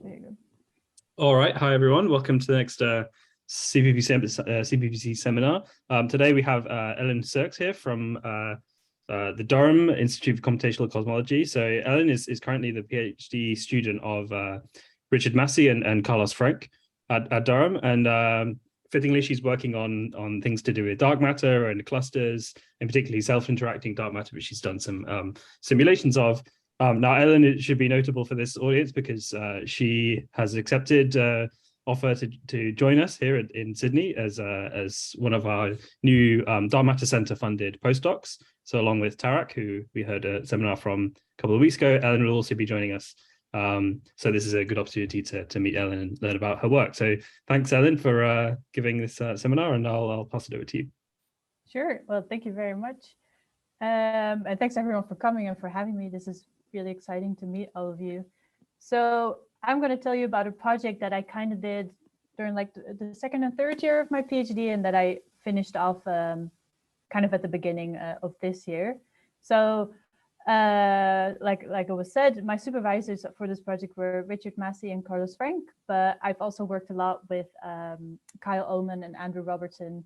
There you go. All right. Hi, everyone. Welcome to the next CPPC seminar. Today we have Ellen Sirks here from the Durham Institute of Computational Cosmology. So Ellen is currently the PhD student of Richard Massey and Carlos Frank at Durham. And fittingly, she's working on things to do with dark matter and clusters, and particularly self-interacting dark matter, which she's done some simulations of. Now, Ellen should be notable for this audience because she has accepted offer to join us here in Sydney as one of our new Dark Matter Centre funded postdocs. So along with Tarak, who we heard a seminar from a couple of weeks ago, Ellen will also be joining us. So this is a good opportunity to meet Ellen and learn about her work. So thanks, Ellen, for giving this seminar, and I'll pass it over to you. Sure. Well, thank you very much. And thanks everyone for coming and for having me. This is really exciting to meet all of you. So I'm going to tell you about a project that I kind of did during like the second and third year of my PhD, and that I finished off kind of at the beginning of this year. So like it was said, my supervisors for this project were Richard Massey and Carlos Frank, but I've also worked a lot with Kyle Oman and Andrew Robertson,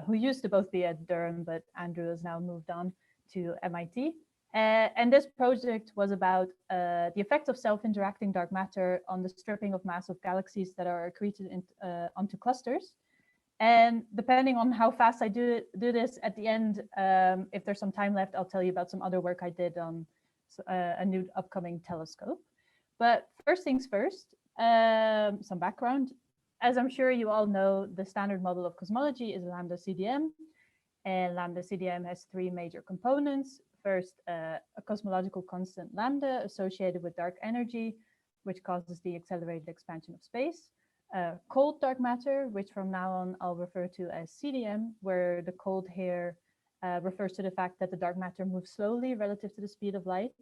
who used to both be at Durham, but Andrew has now moved on to MIT. And this project was about the effect of self-interacting dark matter on the stripping of mass of galaxies that are accreted onto clusters. And depending on how fast I do this at the end, if there's some time left, I'll tell you about some other work I did on a new upcoming telescope. But first things first, some background. As I'm sure you all know, the standard model of cosmology is lambda CDM. And lambda CDM has three major components. First, a cosmological constant lambda associated with dark energy, which causes the accelerated expansion of space. Cold dark matter, which from now on I'll refer to as CDM, where the cold here refers to the fact that the dark matter moves slowly relative to the speed of light.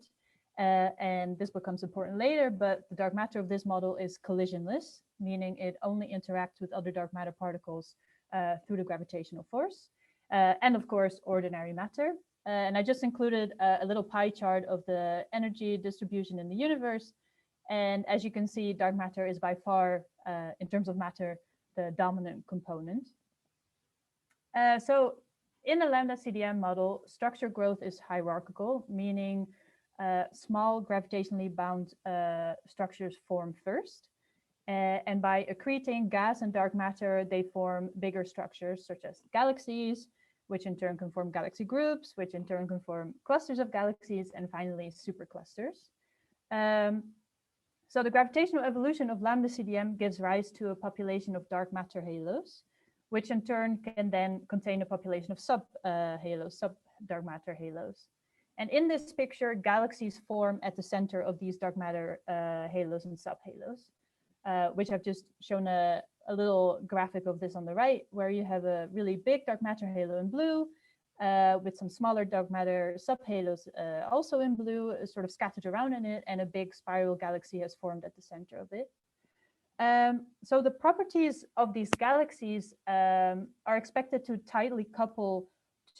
And this becomes important later, but the dark matter of this model is collisionless, meaning it only interacts with other dark matter particles through the gravitational force. And of course, ordinary matter. And I just included a little pie chart of the energy distribution in the universe. And as you can see, dark matter is by far, in terms of matter, the dominant component. So in the lambda CDM model, structure growth is hierarchical, meaning small gravitationally bound structures form first. And by accreting gas and dark matter, they form bigger structures such as galaxies, which in turn can form galaxy groups, which in turn can form clusters of galaxies, and finally superclusters. So the gravitational evolution of lambda CDM gives rise to a population of dark matter halos, which in turn can then contain a population of sub-dark matter halos. And in this picture, galaxies form at the center of these dark matter halos and subhalos, which I've just shown a little graphic of this on the right, where you have a really big dark matter halo in blue, with some smaller dark matter subhalos also in blue, sort of scattered around in it, and a big spiral galaxy has formed at the center of it. So the properties of these galaxies are expected to tightly couple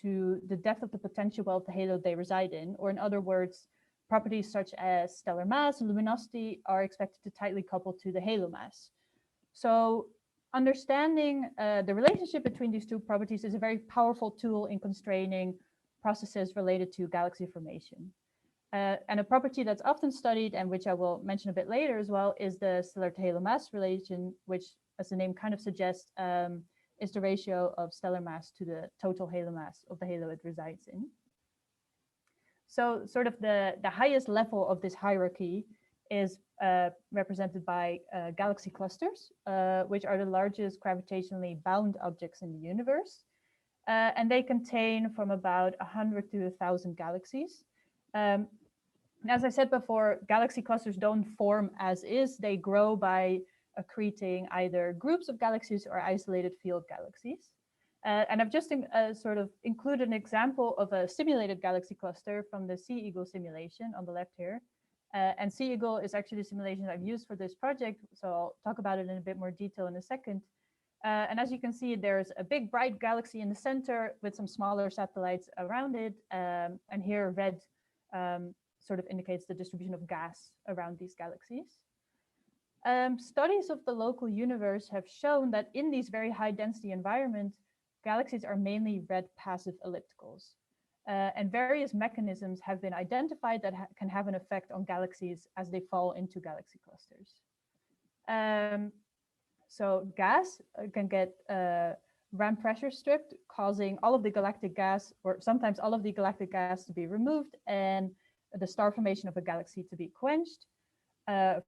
to the depth of the potential of the halo they reside in, or in other words, properties such as stellar mass and luminosity are expected to tightly couple to the halo mass. So understanding the relationship between these two properties is a very powerful tool in constraining processes related to galaxy formation. And a property that's often studied, and which I will mention a bit later as well, is the stellar to halo mass relation, which, as the name kind of suggests, is the ratio of stellar mass to the total halo mass of the halo it resides in. So sort of the highest level of this hierarchy is represented by galaxy clusters, which are the largest gravitationally bound objects in the universe. And they contain from about 100 to 1,000 galaxies. And as I said before, galaxy clusters don't form as is, they grow by accreting either groups of galaxies or isolated field galaxies. And I've just sort of included an example of a simulated galaxy cluster from the Sea Eagle simulation on the left here. And Sea Eagle is actually the simulation I've used for this project, so I'll talk about it in a bit more detail in a second. And as you can see, there's a big bright galaxy in the center with some smaller satellites around it. And here red sort of indicates the distribution of gas around these galaxies. Studies of the local universe have shown that in these very high density environments, galaxies are mainly red passive ellipticals. And various mechanisms have been identified that can have an effect on galaxies as they fall into galaxy clusters. So gas can get ram pressure stripped, causing all of the galactic gas, or sometimes all of the galactic gas, to be removed and the star formation of a galaxy to be quenched.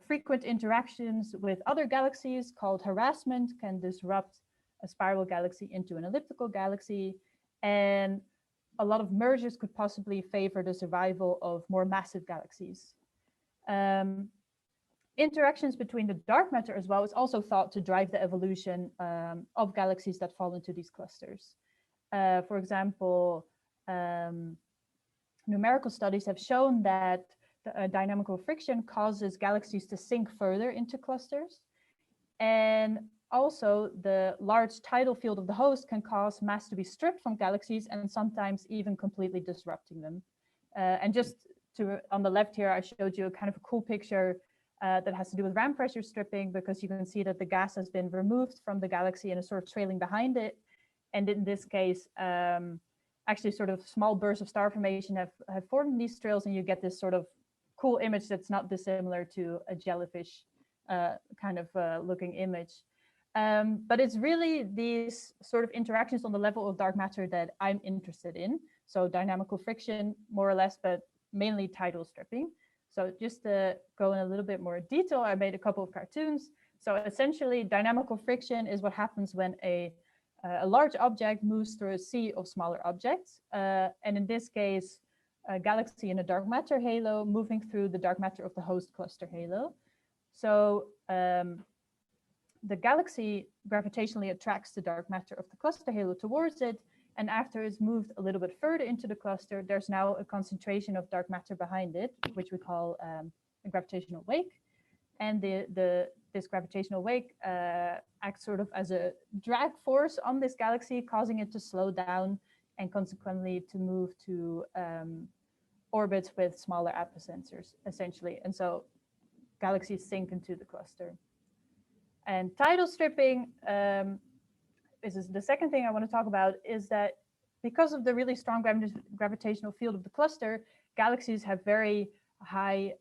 Frequent interactions with other galaxies called harassment can disrupt a spiral galaxy into an elliptical galaxy, and a lot of mergers could possibly favor the survival of more massive galaxies. Interactions between the dark matter as well is also thought to drive the evolution of galaxies that fall into these clusters. For example, numerical studies have shown that dynamical friction causes galaxies to sink further into clusters. And also the large tidal field of the host can cause mass to be stripped from galaxies and sometimes even completely disrupting them. And just on the left here, I showed you a kind of a cool picture that has to do with ram pressure stripping, because you can see that the gas has been removed from the galaxy and is sort of trailing behind it. And in this case, actually sort of small bursts of star formation have formed these trails, and you get this sort of cool image that's not dissimilar to a jellyfish kind of looking image. But it's really these sort of interactions on the level of dark matter that I'm interested in. So dynamical friction, more or less, but mainly tidal stripping. So just to go in a little bit more detail, I made a couple of cartoons. So essentially, dynamical friction is what happens when a large object moves through a sea of smaller objects. And in this case, a galaxy in a dark matter halo moving through the dark matter of the host cluster halo. So the galaxy gravitationally attracts the dark matter of the cluster halo towards it. And after it's moved a little bit further into the cluster, there's now a concentration of dark matter behind it, which we call a gravitational wake. And this gravitational wake acts sort of as a drag force on this galaxy, causing it to slow down and consequently to move to orbits with smaller apocenters, essentially. And so galaxies sink into the cluster. And tidal stripping, this is the second thing I want to talk about, is that because of the really strong gravitational field of the cluster, galaxies have very high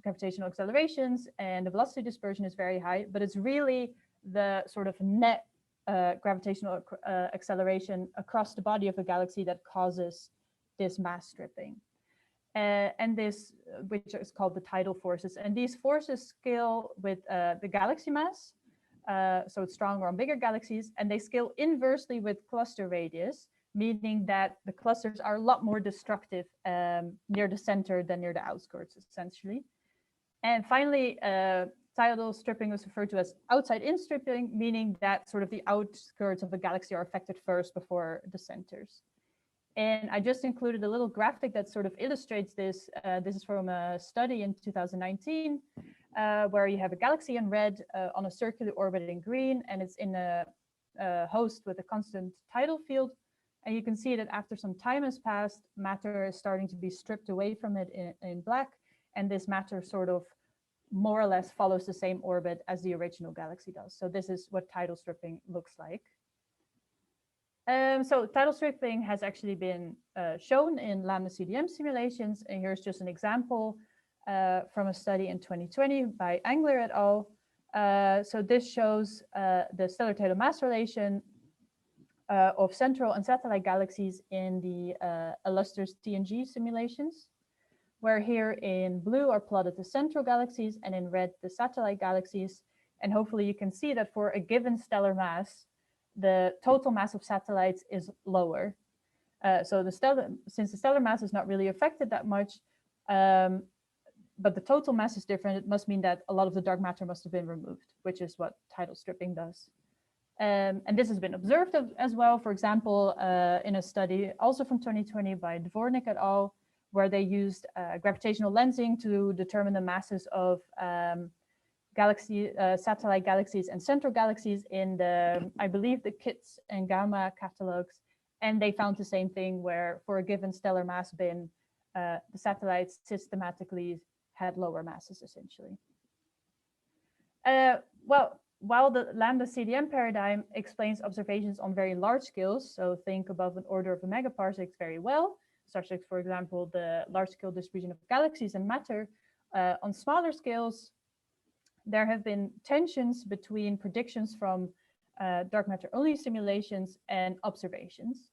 gravitational accelerations and the velocity dispersion is very high, but it's really the sort of net gravitational acceleration across the body of a galaxy that causes this mass stripping. And this, which is called the tidal forces. And these forces scale with the galaxy mass. So it's stronger on bigger galaxies, and they scale inversely with cluster radius, meaning that the clusters are a lot more destructive near the center than near the outskirts, essentially. And finally, tidal stripping is referred to as outside-in stripping, meaning that sort of the outskirts of the galaxy are affected first before the centers. And I just included a little graphic that sort of illustrates this. This is from a study in 2019, where you have a galaxy in red on a circular orbit in green, and it's in a host with a constant tidal field. And you can see that after some time has passed, matter is starting to be stripped away from it in black. And this matter sort of more or less follows the same orbit as the original galaxy does. So this is what tidal stripping looks like. So tidal stripping has actually been shown in lambda CDM simulations. And here's just an example from a study in 2020 by Angler et al. So this shows the stellar tidal mass relation of central and satellite galaxies in the illustrious TNG simulations, where here in blue are plotted the central galaxies and in red the satellite galaxies. And hopefully you can see that for a given stellar mass, the total mass of satellites is lower. So since the stellar mass is not really affected that much, but the total mass is different, it must mean that a lot of the dark matter must have been removed, which is what tidal stripping does. And this has been observed as well, for example, in a study also from 2020 by Dvornik et al., where they used gravitational lensing to determine the masses of satellite galaxies and central galaxies in the, I believe, the KITS and Gamma catalogs. And they found the same thing, where for a given stellar mass bin, the satellites systematically had lower masses, essentially. Well, while the lambda CDM paradigm explains observations on very large scales, so think above an order of a megaparsecs very well, such as, for example, the large-scale distribution of galaxies and matter, on smaller scales, there have been tensions between predictions from dark matter-only simulations and observations.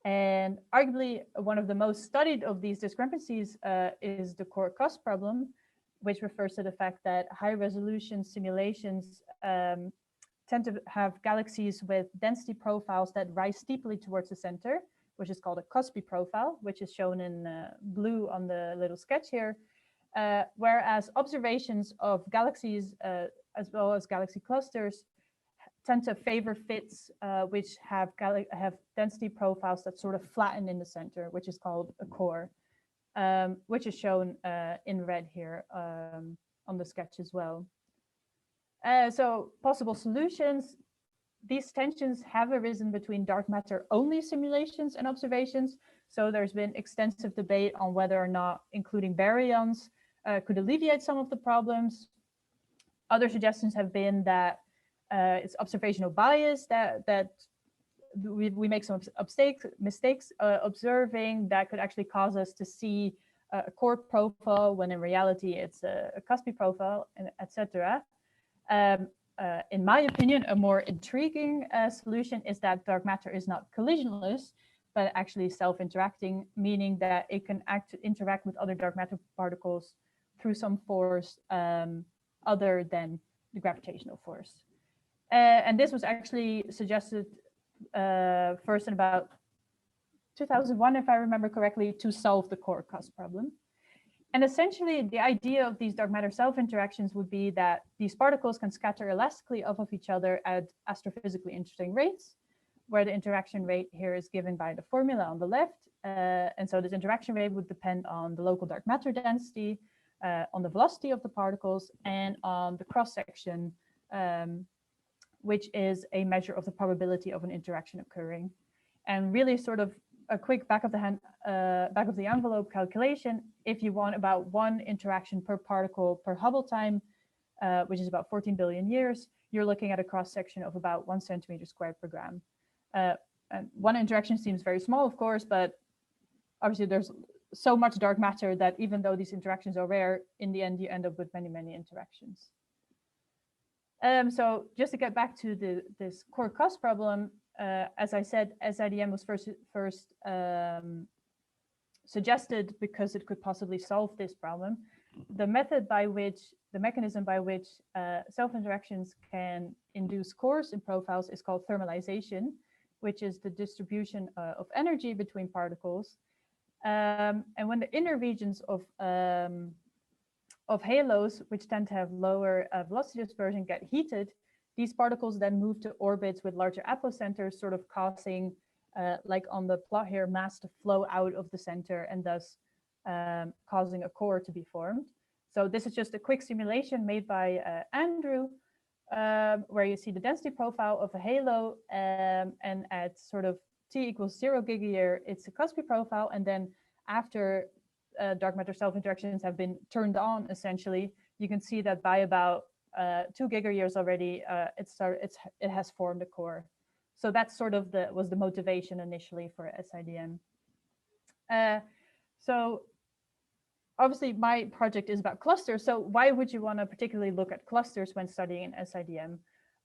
And arguably, one of the most studied of these discrepancies is the core cost problem, which refers to the fact that high-resolution simulations tend to have galaxies with density profiles that rise steeply towards the center, which is called a Cosby profile, which is shown in blue on the little sketch here. Whereas observations of galaxies, as well as galaxy clusters, tend to favor fits which have density profiles that sort of flatten in the center, which is called a core, which is shown in red here on the sketch as well. So possible solutions, these tensions have arisen between dark matter only simulations and observations. So there's been extensive debate on whether or not including baryons could alleviate some of the problems. Other suggestions have been that it's observational bias, that we make some mistakes observing that could actually cause us to see a core profile when in reality it's a Cosby profile, and etc. In my opinion, a more intriguing solution is that dark matter is not collisionless, but actually self-interacting, meaning that it can interact with other dark matter particles through some force other than the gravitational force. And this was actually suggested first in about 2001, if I remember correctly, to solve the core cost problem. And essentially, the idea of these dark matter self-interactions would be that these particles can scatter elastically off of each other at astrophysically interesting rates, where the interaction rate here is given by the formula on the left. And so this interaction rate would depend on the local dark matter density, on the velocity of the particles, and on the cross-section, which is a measure of the probability of an interaction occurring. And really sort of a quick back of the envelope calculation, if you want about one interaction per particle per Hubble time, which is about 14 billion years, you're looking at a cross-section of about 1 centimeter squared per gram. And one interaction seems very small, of course, but obviously there's so much dark matter that even though these interactions are rare, in the end you end up with many, many interactions. So just to get back to this core cost problem, as I said, SIDM was first suggested because it could possibly solve this problem. The mechanism by which self-interactions can induce cores in profiles is called thermalization, which is the distribution of energy between particles. And when the inner regions of halos, which tend to have lower velocity dispersion, get heated, these particles then move to orbits with larger apocenters, sort of causing, like on the plot here, mass to flow out of the center and thus causing a core to be formed. So this is just a quick simulation made by Andrew, where you see the density profile of a halo, and at sort of t equals 0 gigayear, it's a Cosby profile, and then after dark matter self-interactions have been turned on, essentially, you can see that by about 2 gigayears already, it has formed a core. So that's sort of was the motivation initially for SIDM. So obviously my project is about clusters. So why would you want to particularly look at clusters when studying an SIDM?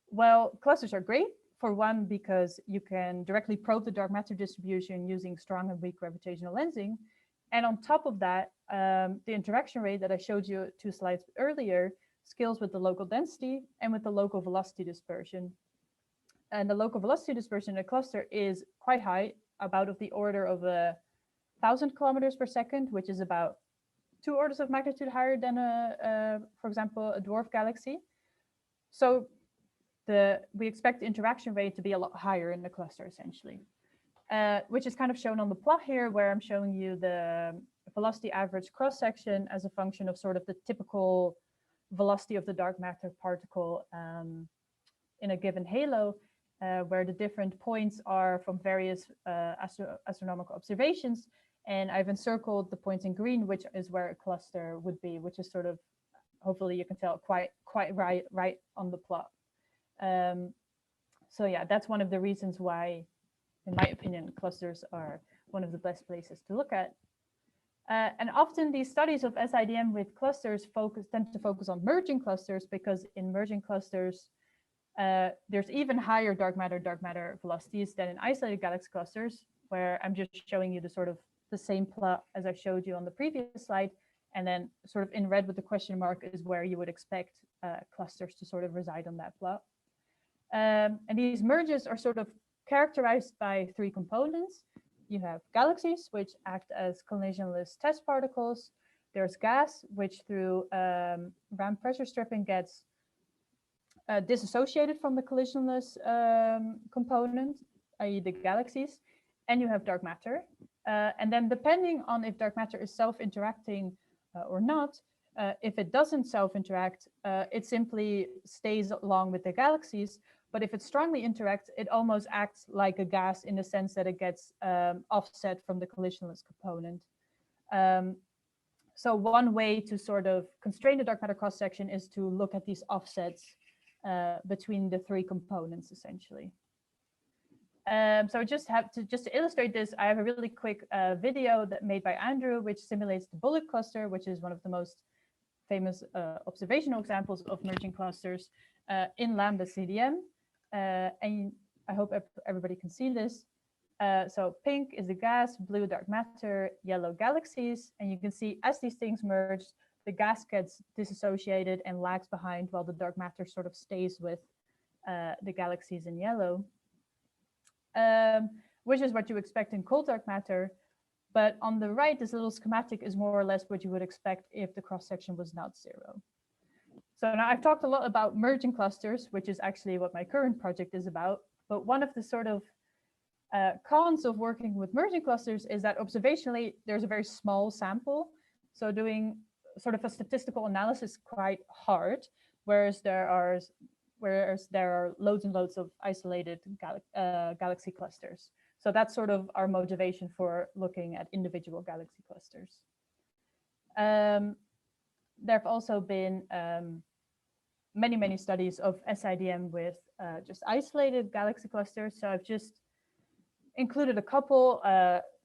Well, clusters are great. For one, because you can directly probe the dark matter distribution using strong and weak gravitational lensing. And on top of that, the interaction rate that I showed you 2 slides earlier scales with the local density and with the local velocity dispersion. And the local velocity dispersion in a cluster is quite high, about of the order of 1,000 kilometers per second, which is about 2 orders of magnitude higher than, for example, a dwarf galaxy. So we expect the interaction rate to be a lot higher in the cluster, essentially, which is kind of shown on the plot here, where I'm showing you the velocity average cross-section as a function of sort of the typical velocity of the dark matter particle in a given halo, where the different points are from various astronomical observations. And I've encircled the points in green, which is where a cluster would be, which is sort of hopefully you can tell quite right on the plot. So yeah, that's one of the reasons why, in my opinion, clusters are one of the best places to look at. And often these studies of SIDM with clusters tend to focus on merging clusters, because in merging clusters, there's even higher dark matter velocities than in isolated galaxy clusters, where I'm just showing you the same plot as I showed you on the previous slide. And then sort of in red with the question mark is where you would expect clusters to sort of reside on that plot. And these merges are sort of characterized by three components. You have galaxies, which act as collisionless test particles. There's gas, which through ramp pressure stripping gets disassociated from the collisionless component, i.e. the galaxies. And you have dark matter. And then depending on if dark matter is self-interacting or not, if it doesn't self-interact, it simply stays along with the galaxies. But if it strongly interacts, it almost acts like a gas in the sense that it gets offset from the collisionless component. So one way to sort of constrain the dark matter cross-section is to look at these offsets between the three components, essentially. So just to illustrate this, I have a really quick video that made by Andrew, which simulates the bullet cluster, which is one of the most famous observational examples of merging clusters in lambda CDM. And I hope everybody can see this. So pink is the gas, blue dark matter, yellow galaxies. And you can see as these things merge, the gas gets disassociated and lags behind, while the dark matter sort of stays with the galaxies in yellow. Which is what you expect in cold dark matter. But on the right, this little schematic is more or less what you would expect if the cross-section was not zero. So now I've talked a lot about merging clusters, which is actually what my current project is about. But one of the sort of cons of working with merging clusters is that observationally, there's a very small sample. So doing sort of a statistical analysis is quite hard, whereas there are loads and loads of isolated galaxy clusters. So that's sort of our motivation for looking at individual galaxy clusters. There have also been many studies of SIDM with just isolated galaxy clusters. So I've just included a couple,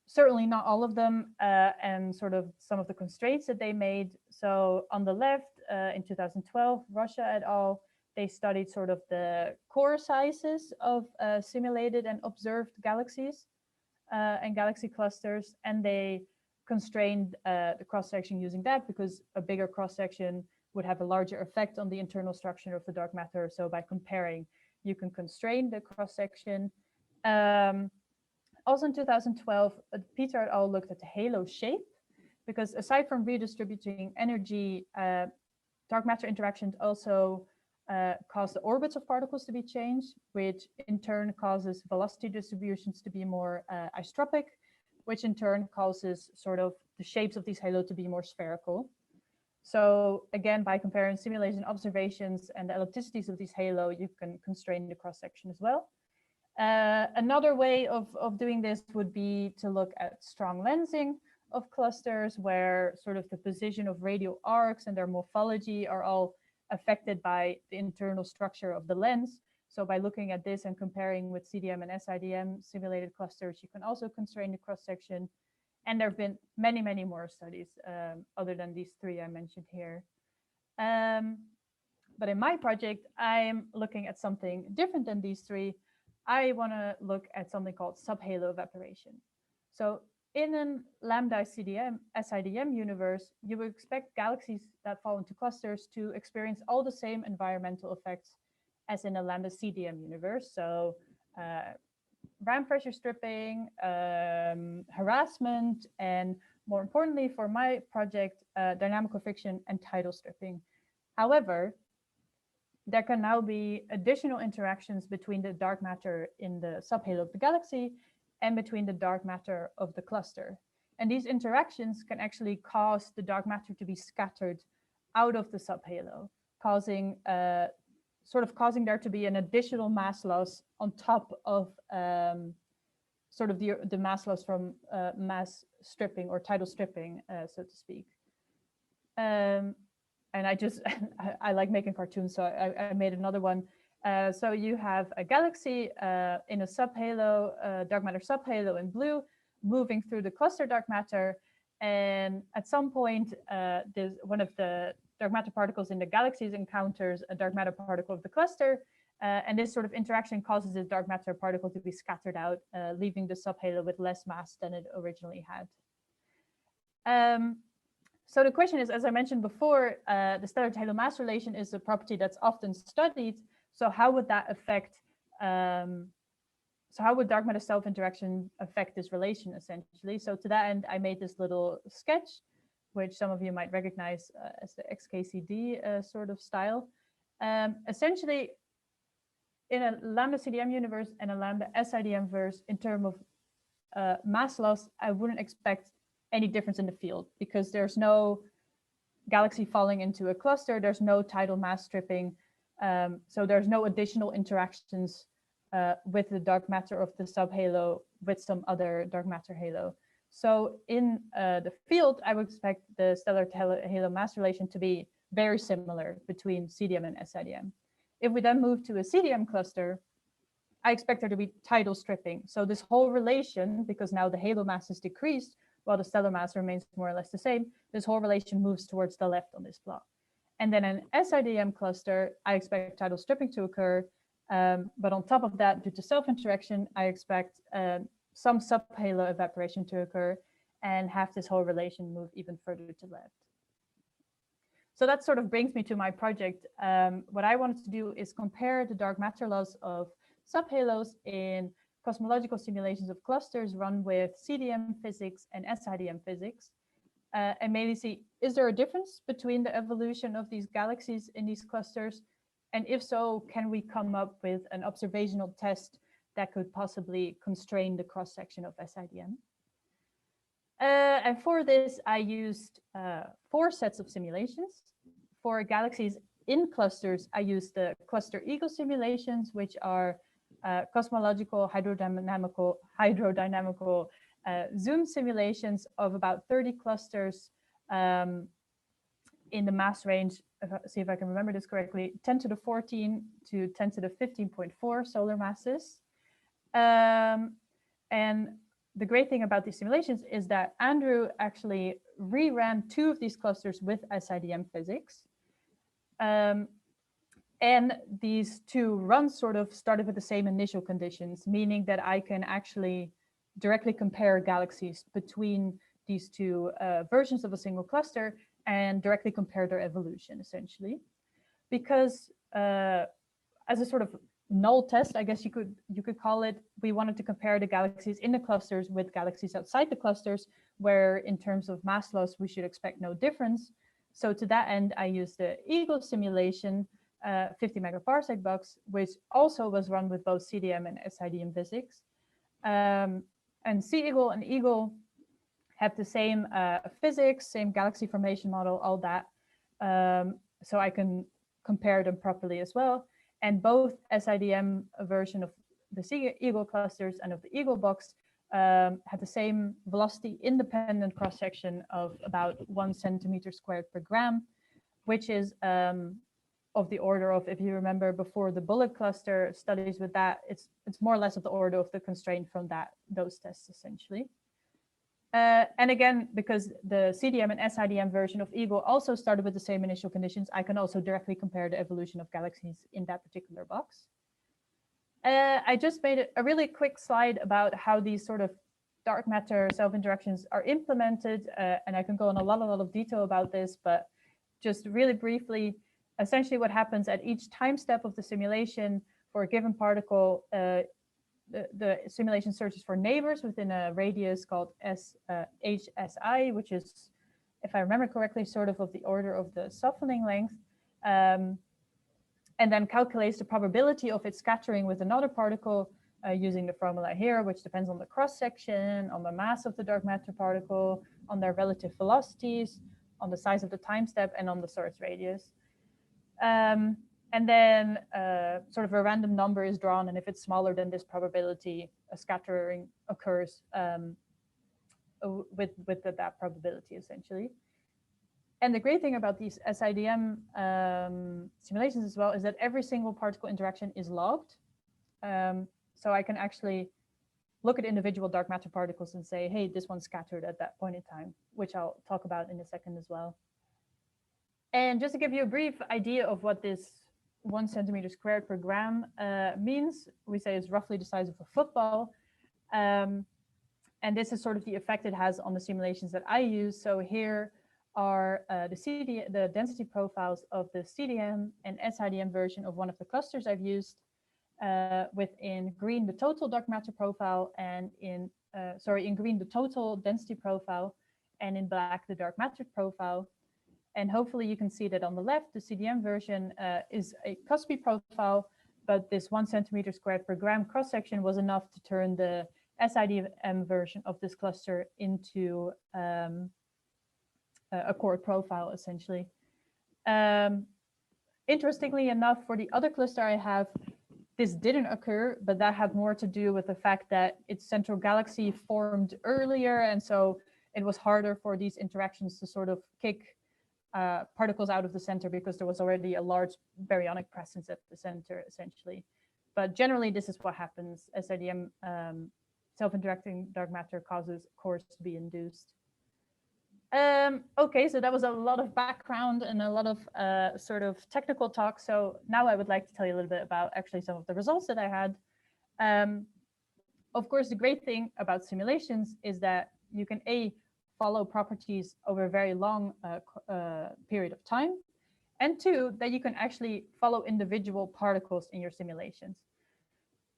certainly not all of them, and sort of some of the constraints that they made. So on the left, in 2012, Russia et al., they studied sort of the core sizes of simulated and observed galaxies and galaxy clusters, and they constrained the cross-section using that, because a bigger cross-section would have a larger effect on the internal structure of the dark matter. So by comparing, you can constrain the cross-section. Also in 2012, Peter et al. Looked at the halo shape, because aside from redistributing energy, dark matter interactions also cause the orbits of particles to be changed, which in turn causes velocity distributions to be more isotropic, which in turn causes sort of the shapes of these halo to be more spherical. So again, by comparing simulation observations and the ellipticities of these halo, you can constrain the cross-section as well. Another way of doing this would be to look at strong lensing of clusters, where sort of the position of radial arcs and their morphology are all affected by the internal structure of the lens. So by looking at this and comparing with CDM and SIDM simulated clusters, you can also constrain the cross-section. And there have been many more studies other than these three I mentioned here. But in my project, I'm looking at something different than these three. I want to look at something called subhalo evaporation. So in a lambda SIDM universe, you would expect galaxies that fall into clusters to experience all the same environmental effects as in a lambda CDM universe. So ramp pressure stripping, harassment, and more importantly for my project, dynamical friction and tidal stripping. However, there can now be additional interactions between the dark matter in the subhalo of the galaxy and between the dark matter of the cluster. And these interactions can actually cause the dark matter to be scattered out of the subhalo, causing there to be an additional mass loss on top of sort of the mass loss from mass stripping or tidal stripping, so to speak. and I just, I like making cartoons, so I made another one. So you have a galaxy in a subhalo, dark matter subhalo in blue, moving through the cluster dark matter. And at some point, one of the dark matter particles in the galaxies encounters a dark matter particle of the cluster. And this sort of interaction causes this dark matter particle to be scattered out, leaving the subhalo with less mass than it originally had. So the question is, as I mentioned before, the stellar to halo mass relation is a property that's often studied. So how would that affect, so how would dark matter self-interaction affect this relation essentially? So to that end, I made this little sketch, which some of you might recognize as the XKCD sort of style. Essentially, in a lambda CDM universe and a lambda SIDM verse, in terms of mass loss, I wouldn't expect any difference in the field because there's no galaxy falling into a cluster, there's no tidal mass stripping, so there's no additional interactions with the dark matter of the subhalo with some other dark matter halo. So in the field, I would expect the stellar to halo mass relation to be very similar between CDM and SIDM. If we then move to a CDM cluster, I expect there to be tidal stripping. So this whole relation, because now the halo mass is decreased while the stellar mass remains more or less the same, this whole relation moves towards the left on this plot. And then in an SIDM cluster, I expect tidal stripping to occur. But on top of that, due to self-interaction, I expect some subhalo evaporation to occur and have this whole relation move even further to left. So that sort of brings me to my project. What I wanted to do is compare the dark matter loss of subhalos in cosmological simulations of clusters run with CDM physics and SIDM physics, and maybe see, is there a difference between the evolution of these galaxies in these clusters? And if so, can we come up with an observational test that could possibly constrain the cross-section of SIDM? And for this, I used 4 sets of simulations. For galaxies in clusters, I used the cluster ego simulations, which are cosmological hydrodynamical zoom simulations of about 30 clusters in the mass range, see if I can remember this correctly, 10 to the 14 to 10 to the 15.4 solar masses. And the great thing about these simulations is that Andrew actually reran 2 of these clusters with SIDM physics. And these 2 runs sort of started with the same initial conditions, meaning that I can actually directly compare galaxies between these 2 versions of a single cluster and directly compare their evolution, essentially. Because as a sort of null test, I guess you could call it, we wanted to compare the galaxies in the clusters with galaxies outside the clusters, where in terms of mass loss, we should expect no difference. So to that end, I used the Eagle simulation, 50 megaparsec box, which also was run with both CDM and SIDM physics. And C-Eagle and Eagle have the same physics, same galaxy formation model, all that. So I can compare them properly as well. And both SIDM version of the C-Eagle clusters and of the Eagle box had the same velocity independent cross-section of about 1 centimeter squared per gram, which is of the order of, if you remember before the bullet cluster studies with that, it's more or less of the order of the constraint from those tests essentially. And again, because the CDM and SIDM version of Eagle also started with the same initial conditions, I can also directly compare the evolution of galaxies in that particular box. I just made a really quick slide about how these sort of dark matter self-interactions are implemented, and I can go in a lot of detail about this, but just really briefly, essentially what happens at each time step of the simulation for a given particle, the simulation searches for neighbors within a radius called HSI, which is, if I remember correctly, sort of the order of the softening length, and then calculates the probability of its scattering with another particle using the formula here, which depends on the cross-section, on the mass of the dark matter particle, on their relative velocities, on the size of the time step, and on the source radius. And then sort of a random number is drawn, and if it's smaller than this probability, a scattering occurs with that probability, essentially. And the great thing about these SIDM simulations as well is that every single particle interaction is logged. So I can actually look at individual dark matter particles and say, hey, this one's scattered at that point in time, which I'll talk about in a second as well. And just to give you a brief idea of what this 1 centimeter squared per gram means, we say it's roughly the size of a football. And this is sort of the effect it has on the simulations that I use. So here are the density profiles of the CDM and SIDM version of one of the clusters I've used. With in green the total dark matter profile, and in green the total density profile, and in black the dark matter profile. And hopefully you can see that on the left the CDM version is a cuspy profile, but this 1 centimeter squared per gram cross section was enough to turn the SIDM version of this cluster into a chord profile essentially. Interestingly enough, for the other cluster I have, this didn't occur, but that had more to do with the fact that its central galaxy formed earlier, and so it was harder for these interactions to sort of kick particles out of the center because there was already a large baryonic presence at the center, essentially. But generally, this is what happens. SIDM self-interacting dark matter causes cores to be induced. Okay, so that was a lot of background and a lot of sort of technical talk. So now I would like to tell you a little bit about actually some of the results that I had. Of course, the great thing about simulations is that you can follow properties over a very long period of time, and two, that you can actually follow individual particles in your simulations.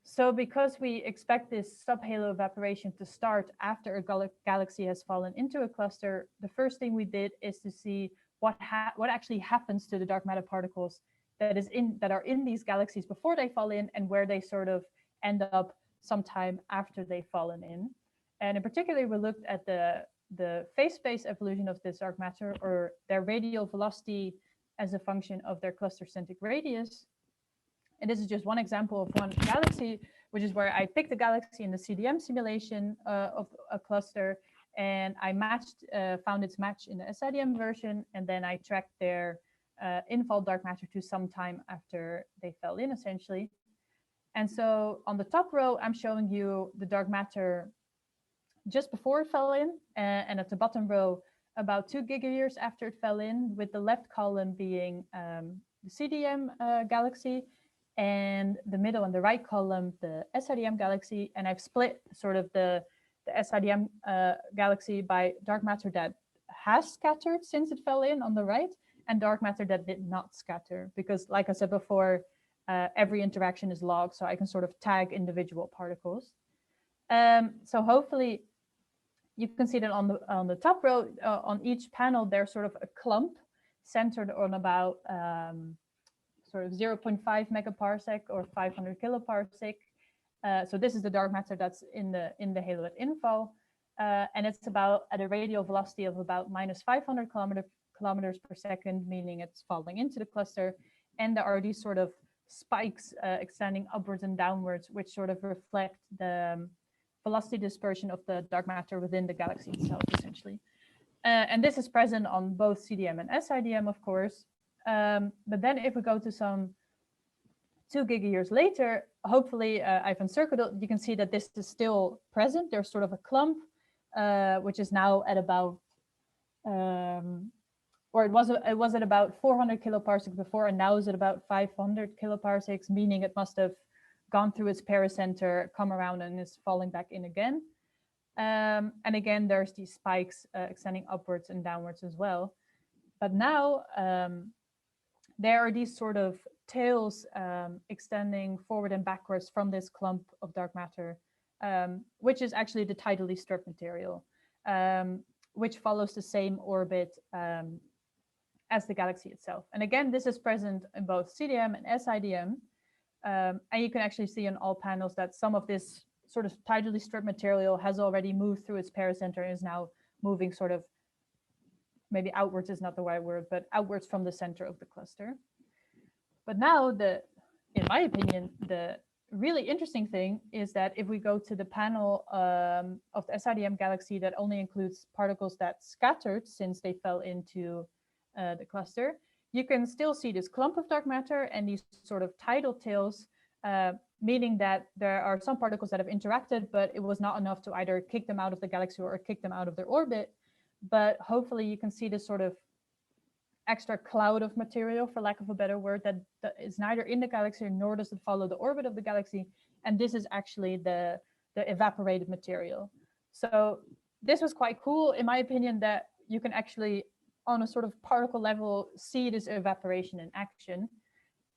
So because we expect this subhalo evaporation to start after a galaxy has fallen into a cluster, the first thing we did is to see what actually happens to the dark matter particles that are in these galaxies before they fall in, and where they sort of end up sometime after they've fallen in. And in particular, we looked at the phase space evolution of this dark matter, or their radial velocity as a function of their cluster-centric radius. And this is just one example of one galaxy, which is where I picked a galaxy in the CDM simulation of a cluster, and I found its match in the SIDM version, and then I tracked their infall dark matter to some time after they fell in, essentially. And so on the top row, I'm showing you the dark matter just before it fell in, and at the bottom row, about 2 gigayears after it fell in, with the left column being the CDM galaxy, and the middle and the right column, the SIDM galaxy. And I've split sort of the SIDM galaxy by dark matter that has scattered since it fell in on the right, and dark matter that did not scatter, because like I said before, every interaction is logged, so I can sort of tag individual particles. So hopefully you can see that on the top row, on each panel, there's sort of a clump centered on about sort of 0.5 megaparsec or 500 kiloparsec. So this is the dark matter that's in the halo at infall, and it's about at a radial velocity of about minus 500 kilometers per second, meaning it's falling into the cluster. And there are these sort of spikes extending upwards and downwards, which sort of reflect the velocity dispersion of the dark matter within the galaxy itself, essentially. And this is present on both CDM and SIDM, of course. But then if we go to some 2 gigayears later, hopefully I've encircled it, you can see that this is still present. There's sort of a clump, which is now at about, or it was at about 400 kiloparsecs before, and now is at about 500 kiloparsecs, meaning it must have gone through its pericenter, come around, and is falling back in again. And again, there's these spikes extending upwards and downwards as well. But now there are these sort of tails extending forward and backwards from this clump of dark matter, which is actually the tidally stripped material, which follows the same orbit as the galaxy itself. And again, this is present in both CDM and SIDM. And you can actually see on all panels that some of this sort of tidally stripped material has already moved through its pericenter and is now moving sort of, maybe outwards is not the right word, but outwards from the center of the cluster. But now, in my opinion, the really interesting thing is that if we go to the panel of the SIDM galaxy that only includes particles that scattered since they fell into the cluster, you can still see this clump of dark matter and these sort of tidal tails, meaning that there are some particles that have interacted, but it was not enough to either kick them out of the galaxy or kick them out of their orbit. But hopefully you can see this sort of extra cloud of material, for lack of a better word, that is neither in the galaxy nor does it follow the orbit of the galaxy. And this is actually the evaporated material. So this was quite cool, in my opinion, that you can actually, on a sort of particle level, see this evaporation in action.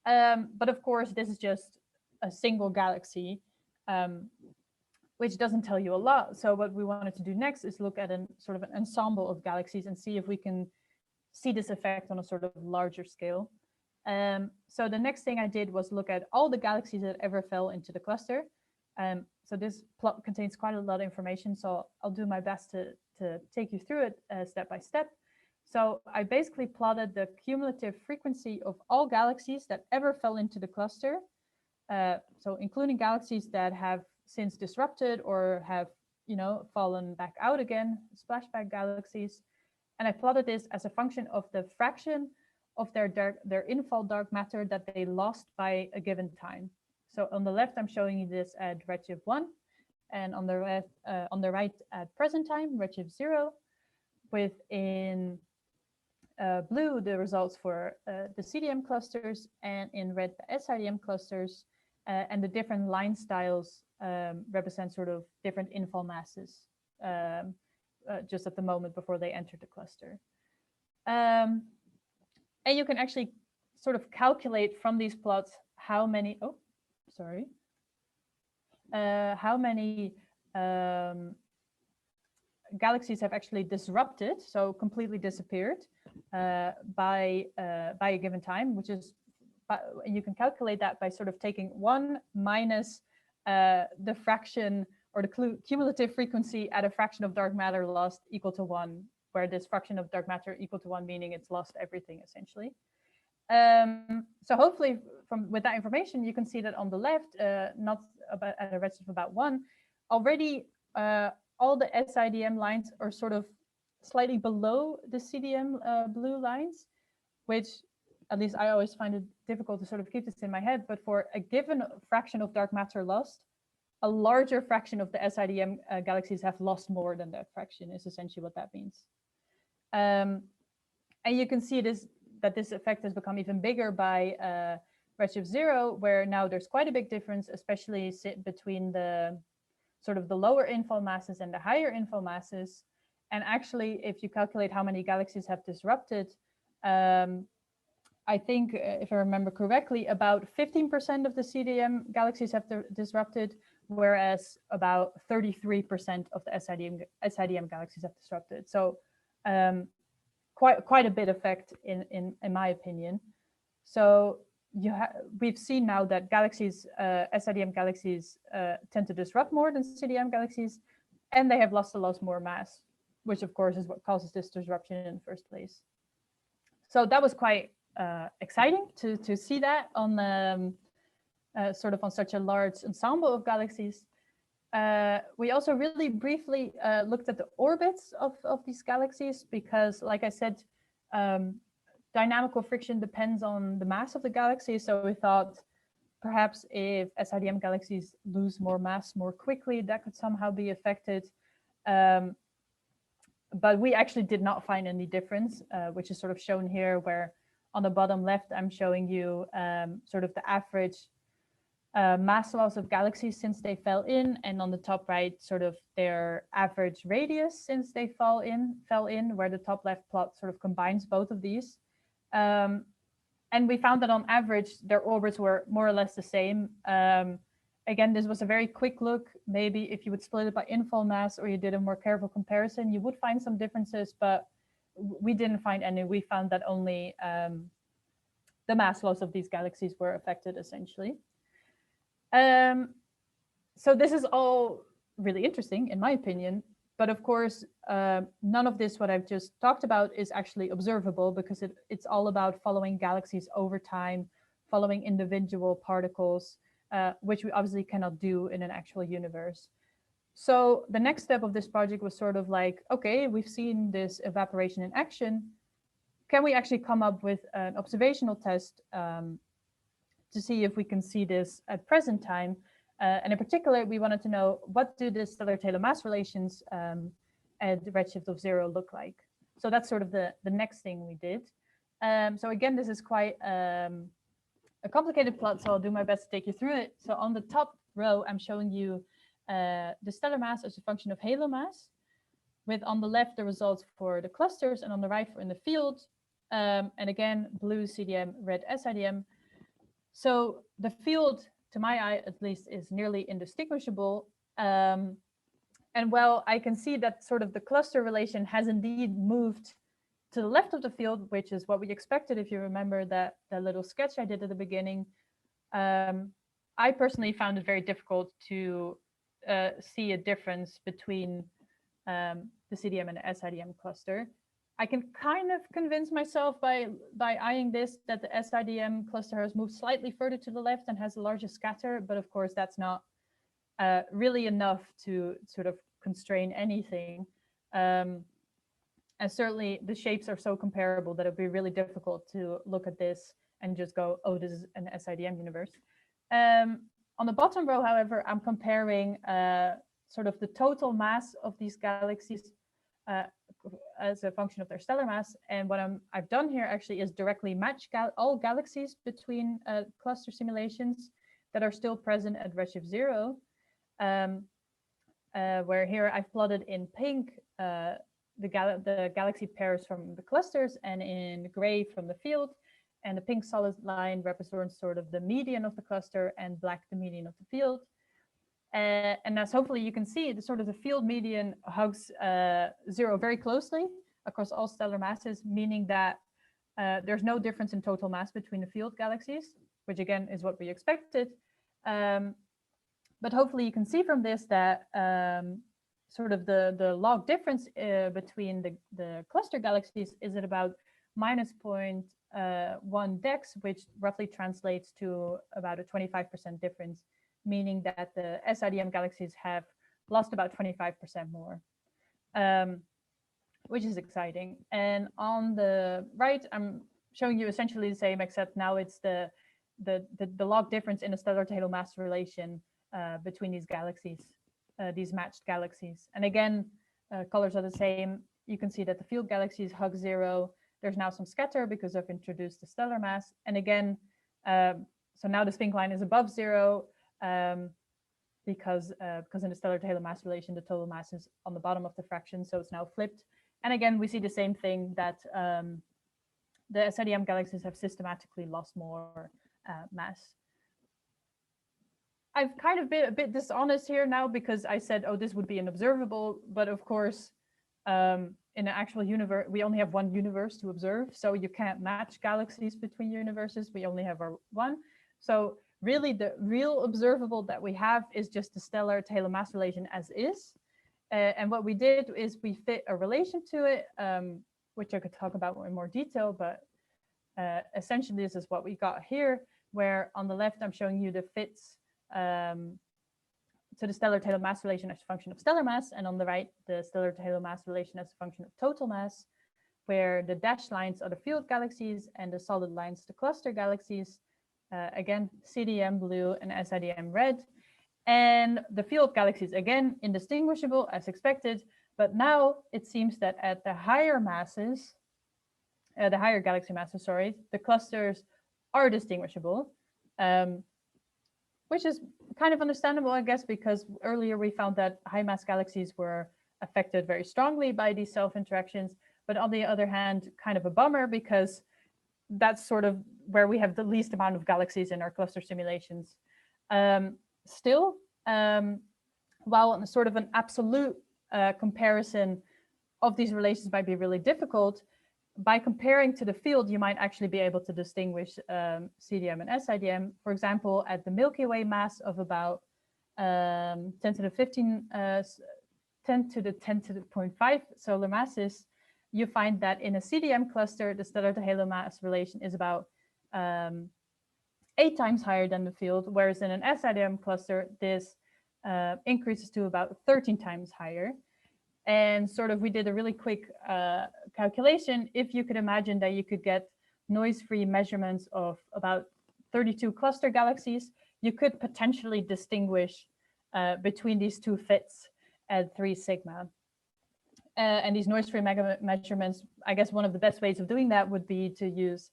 But of course, this is just a single galaxy, which doesn't tell you a lot. So what we wanted to do next is look at a sort of an ensemble of galaxies and see if we can see this effect on a sort of larger scale. So the next thing I did was look at all the galaxies that ever fell into the cluster. So this plot contains quite a lot of information, so I'll do my best to take you through it step by step. So I basically plotted the cumulative frequency of all galaxies that ever fell into the cluster. So including galaxies that have since disrupted or have, fallen back out again, splashback galaxies. And I plotted this as a function of the fraction of their infall dark matter that they lost by a given time. So on the left, I'm showing you this at redshift 1, and on the right at present time, redshift 0, with in blue the results for the CDM clusters, and in red the SIDM clusters, and the different line styles represent sort of different infall masses just at the moment before they enter the cluster. And you can actually sort of calculate from these plots how many, how many galaxies have actually disrupted, so completely disappeared by a given time, which is, you can calculate that by sort of taking 1 minus the fraction or the cumulative frequency at a fraction of dark matter lost equal to 1, where this fraction of dark matter equal to 1, meaning it's lost everything essentially. So hopefully with that information, you can see that on the left, not about at a redshift of about 1, already all the SIDM lines are sort of slightly below the CDM blue lines, which at least I always find it difficult to sort of keep this in my head, but for a given fraction of dark matter lost, a larger fraction of the SIDM galaxies have lost more than that fraction, is essentially what that means. And you can see that this effect has become even bigger by redshift 0, where now there's quite a big difference, especially between the sort of the lower infall masses and the higher infall masses. And actually, if you calculate how many galaxies have disrupted, I think, if I remember correctly, about 15% of the CDM galaxies have disrupted, whereas about 33% of the SIDM galaxies have disrupted. So quite a bit effect in my opinion. So we've seen now that galaxies, SIDM galaxies tend to disrupt more than CDM galaxies, and they have lost a lot more mass, which of course is what causes this disruption in the first place. So that was quite exciting to see that on sort of on such a large ensemble of galaxies. We also really briefly looked at the orbits of these galaxies, because like I said, dynamical friction depends on the mass of the galaxy. So we thought perhaps if SIDM galaxies lose more mass more quickly, that could somehow be affected. But we actually did not find any difference, which is sort of shown here, where on the bottom left, I'm showing you sort of the average mass loss of galaxies since they fell in, and on the top right, sort of their average radius since they fell in, where the top left plot sort of combines both of these. And we found that on average, their orbits were more or less the same. Again, this was a very quick look. Maybe if you would split it by infall mass, or you did a more careful comparison, you would find some differences, but we didn't find any. We found that only the mass loss of these galaxies were affected, essentially. So this is all really interesting, in my opinion. But of course, none of this, what I've just talked about, is actually observable, because it's all about following galaxies over time, following individual particles, which we obviously cannot do in an actual universe. So the next step of this project was sort of like, okay, we've seen this evaporation in action. can we actually come up with an observational test to see if we can see this at present time? And in particular, we wanted to know, what do the stellar Taylor mass relations at the redshift of 0 look like? So that's sort of the next thing we did. So again, this is quite a complicated plot, so I'll do my best to take you through it. So on the top row, I'm showing you the stellar mass as a function of halo mass, with on the left the results for the clusters and on the right for in the field. And again, blue CDM, red SIDM. So the field, to my eye at least, is nearly indistinguishable. And well, I can see that sort of the cluster relation has indeed moved to the left of the field, which is what we expected. If you remember that little sketch I did at the beginning, I personally found it very difficult to see a difference between the CDM and the SIDM cluster. I can kind of convince myself by eyeing this that the SIDM cluster has moved slightly further to the left and has a larger scatter, but of course that's not really enough to sort of constrain anything. And certainly the shapes are so comparable that it'd be really difficult to look at this and just go, oh, this is an SIDM universe. On the bottom row, however, I'm comparing sort of the total mass of these galaxies as a function of their stellar mass. And what I've done here actually is directly match all galaxies between cluster simulations that are still present at redshift 0. Where here I've plotted in pink the galaxy pairs from the clusters, and in gray from the field. And the pink solid line represents sort of the median of the cluster, and black the median of the field. And as hopefully you can see, the sort of the field median hugs 0 very closely across all stellar masses, meaning that there's no difference in total mass between the field galaxies, which again is what we expected. But hopefully you can see from this that sort of the log difference between the cluster galaxies is at about minus 0.1 dex, which roughly translates to about a 25% difference, meaning that the SIDM galaxies have lost about 25% more, which is exciting. And on the right, I'm showing you essentially the same, except now it's the log difference in the stellar to halo mass relation between these galaxies, these matched galaxies. And again, colors are the same. You can see that the field galaxies hug 0. There's now some scatter because I've introduced the stellar mass. And again, so now the spink line is above 0 because in the stellar to halo mass relation, the total mass is on the bottom of the fraction. So it's now flipped. And again, we see the same thing, that the SIDM galaxies have systematically lost more mass. I've kind of been a bit dishonest here now because I said, oh, this would be an observable, but of course, in an actual universe, we only have one universe to observe, so you can't match galaxies between universes. We only have our one. So really, the real observable that we have is just the stellar to halo mass relation as is. And what we did is we fit a relation to it, which I could talk about in more detail, but essentially this is what we got here, where on the left, I'm showing you the fits to the stellar to halo mass relation as a function of stellar mass, and on the right, the stellar to halo mass relation as a function of total mass, where the dashed lines are the field galaxies and the solid lines the cluster galaxies. Again, CDM blue and SIDM red. And the field galaxies, again, indistinguishable as expected, but now it seems that at the higher masses, the higher galaxy masses, sorry, the clusters are distinguishable. Which is kind of understandable, I guess, because earlier we found that high mass galaxies were affected very strongly by these self-interactions. But on the other hand, kind of a bummer, because that's sort of where we have the least amount of galaxies in our cluster simulations. Still, while on sort of an absolute comparison of these relations might be really difficult, by comparing to the field, you might actually be able to distinguish CDM and SIDM. For example, at the Milky Way mass of about 10 to the 0.5 solar masses, you find that in a CDM cluster, the stellar to halo mass relation is about 8 times higher than the field, whereas in an SIDM cluster, this increases to about 13 times higher. And sort of we did a really quick calculation. If you could imagine that you could get noise-free measurements of about 32 cluster galaxies, you could potentially distinguish between these two fits at 3 sigma. And these noise-free measurements, I guess one of the best ways of doing that would be to use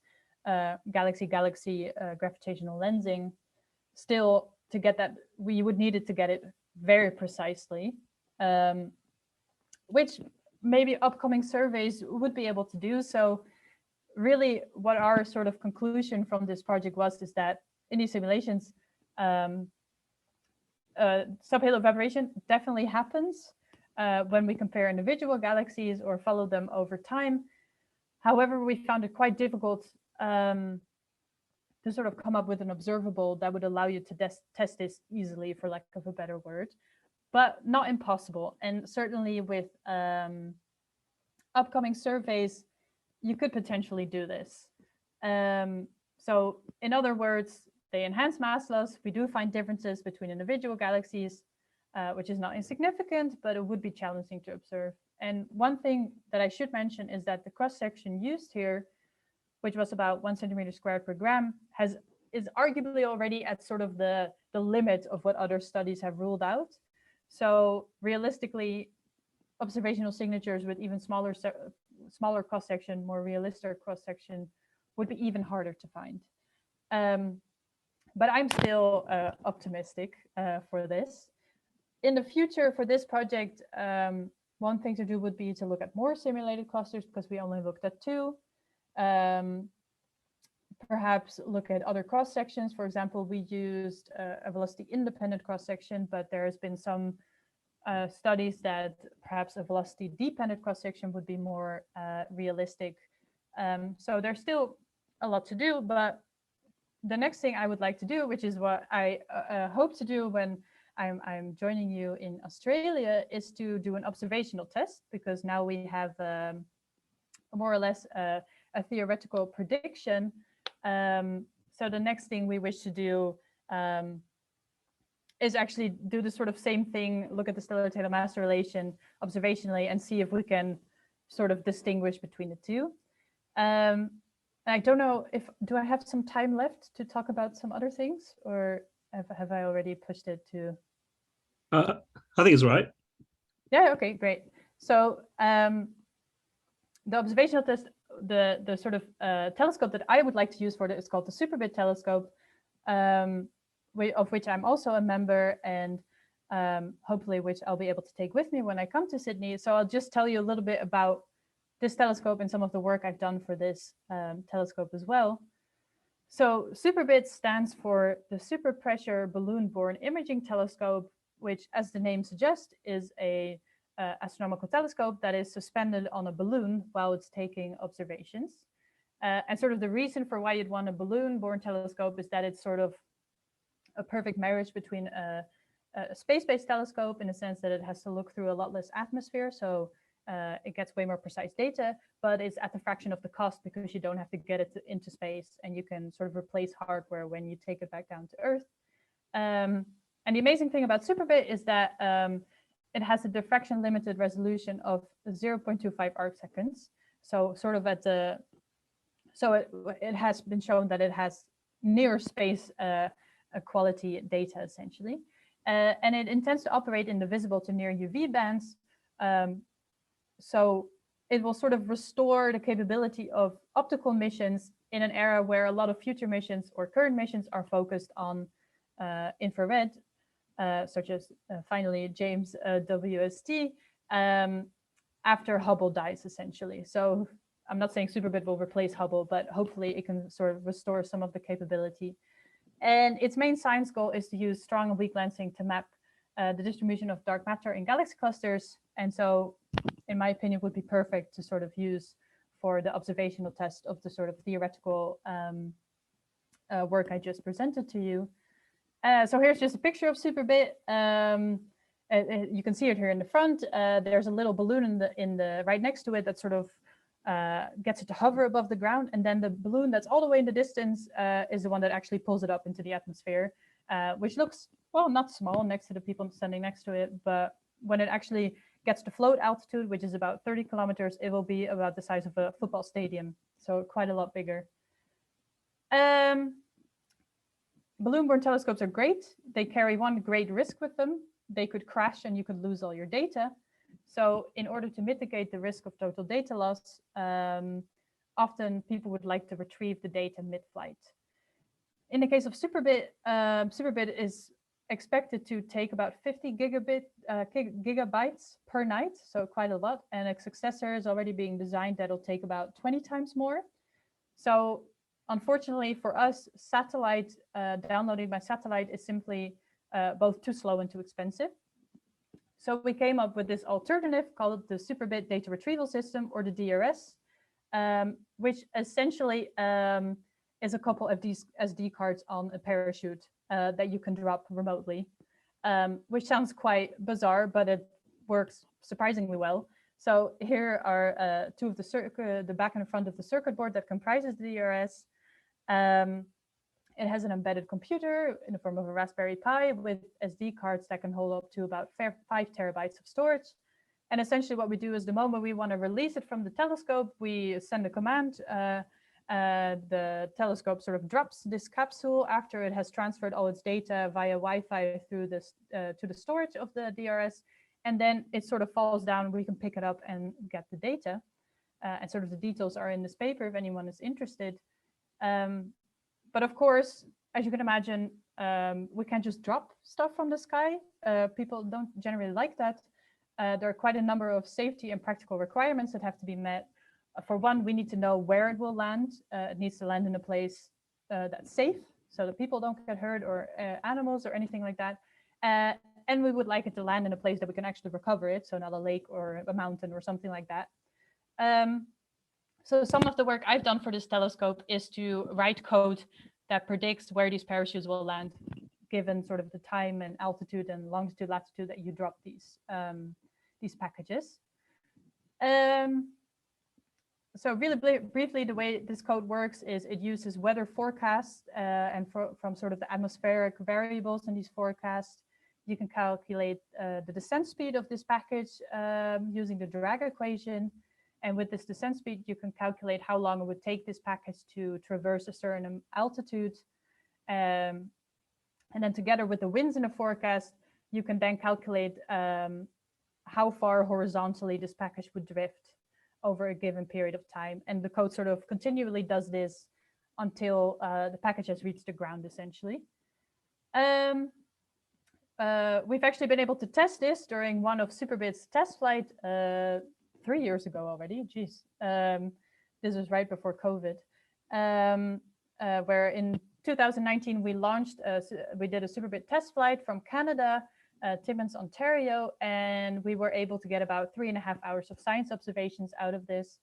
galaxy-galaxy gravitational lensing. Still, to get that, we would need it to get it very precisely, which maybe upcoming surveys would be able to do. So really what our sort of conclusion from this project was is that in these simulations, subhalo evaporation definitely happens when we compare individual galaxies or follow them over time. However, we found it quite difficult to sort of come up with an observable that would allow you to test this easily, for lack of a better word, but not impossible. And certainly with upcoming surveys, you could potentially do this. So in other words, they enhance mass loss. We do find differences between individual galaxies, which is not insignificant, but it would be challenging to observe. And one thing that I should mention is that the cross-section used here, which was about 1 centimeter squared per gram, is arguably already at sort of the limit of what other studies have ruled out. So realistically, observational signatures with even smaller cross-section, more realistic cross-section would be even harder to find. But I'm still optimistic for this. In the future for this project, one thing to do would be to look at more simulated clusters, because we only looked at 2. Perhaps look at other cross sections. For example, we used a velocity independent cross section, but there has been some studies that perhaps a velocity dependent cross section would be more realistic. So there's still a lot to do, but the next thing I would like to do, which is what I hope to do when I'm joining you in Australia, is to do an observational test, because now we have more or less a theoretical prediction. So the next thing we wish to do is actually do the sort of same thing, look at the stellar Taylor mass relation observationally and see if we can sort of distinguish between the two. I don't know do I have some time left to talk about some other things, or have I already pushed it to? I think it's right. Yeah, okay, great. So the observational test, the sort of telescope that I would like to use for it is called the SuperBIT telescope, of which I'm also a member, and hopefully which I'll be able to take with me when I come to Sydney. So I'll just tell you a little bit about this telescope and some of the work I've done for this telescope as well. So SuperBIT stands for the Super Pressure Balloon-borne Imaging Telescope, which, as the name suggests, is a astronomical telescope that is suspended on a balloon while it's taking observations. And sort of the reason for why you'd want a balloon-borne telescope is that it's sort of a perfect marriage between a space-based telescope, in the sense that it has to look through a lot less atmosphere, so it gets way more precise data, but it's at the fraction of the cost, because you don't have to get it into space, and you can sort of replace hardware when you take it back down to Earth. And the amazing thing about SuperBIT is that it has a diffraction limited resolution of 0.25 arc seconds. So sort of at the, so it has been shown that it has near space quality data, essentially. And it intends to operate in the visible to near UV bands. So it will sort of restore the capability of optical missions in an era where a lot of future missions or current missions are focused on infrared, such as finally James WST, after Hubble dies, essentially. So I'm not saying SuperBIT will replace Hubble, but hopefully it can sort of restore some of the capability. And its main science goal is to use strong and weak lensing to map the distribution of dark matter in galaxy clusters. And so, in my opinion, would be perfect to sort of use for the observational test of the sort of theoretical work I just presented to you. So here's just a picture of SuperBIT. You can see it here in the front. There's a little balloon in the right next to it that sort of gets it to hover above the ground, and then the balloon that's all the way in the distance is the one that actually pulls it up into the atmosphere, which looks, well, not small next to the people standing next to it, but when it actually gets to float altitude, which is about 30 kilometers, it will be about the size of a football stadium, so quite a lot bigger. Balloon-borne telescopes are great. They carry one great risk with them. They could crash and you could lose all your data. So in order to mitigate the risk of total data loss, often people would like to retrieve the data mid-flight. In the case of SuperBIT, SuperBIT is expected to take about 50 gigabytes per night, so quite a lot. And a successor is already being designed that'll take about 20 times more. So unfortunately for us, satellite downloading by satellite is simply both too slow and too expensive. So we came up with this alternative called the SuperBIT data retrieval system, or the DRS, which essentially is a couple of these SD cards on a parachute that you can drop remotely, which sounds quite bizarre, but it works surprisingly well. So here are two of the back and front of the circuit board that comprises the DRS. It has an embedded computer in the form of a Raspberry Pi with SD cards that can hold up to about 5 terabytes of storage. And essentially what we do is the moment we want to release it from the telescope, we send a command. The telescope sort of drops this capsule after it has transferred all its data via Wi-Fi through this to the storage of the DRS. And then it sort of falls down, we can pick it up and get the data. And sort of the details are in this paper if anyone is interested. But of course, as you can imagine, we can't just drop stuff from the sky. People don't generally like that. There are quite a number of safety and practical requirements that have to be met. For one, we need to know where it will land. It needs to land in a place that's safe so that people don't get hurt or animals or anything like that. And we would like it to land in a place that we can actually recover it, so not a lake or a mountain or something like that. So some of the work I've done for this telescope is to write code that predicts where these parachutes will land, given sort of the time and altitude and longitude, latitude that you drop these packages. So really briefly, the way this code works is it uses weather forecasts and from sort of the atmospheric variables in these forecasts, you can calculate the descent speed of this package using the drag equation. And with this descent speed, you can calculate how long it would take this package to traverse a certain altitude. And then together with the winds in the forecast, you can then calculate how far horizontally this package would drift over a given period of time. And the code sort of continually does this until the package has reached the ground, essentially. We've actually been able to test this during one of SuperBIT's test flight 3 years ago already. Geez, this was right before COVID, where in 2019 we launched, we did a SuperBIT test flight from Canada, Timmins, Ontario, and we were able to get about 3.5 hours of science observations out of this.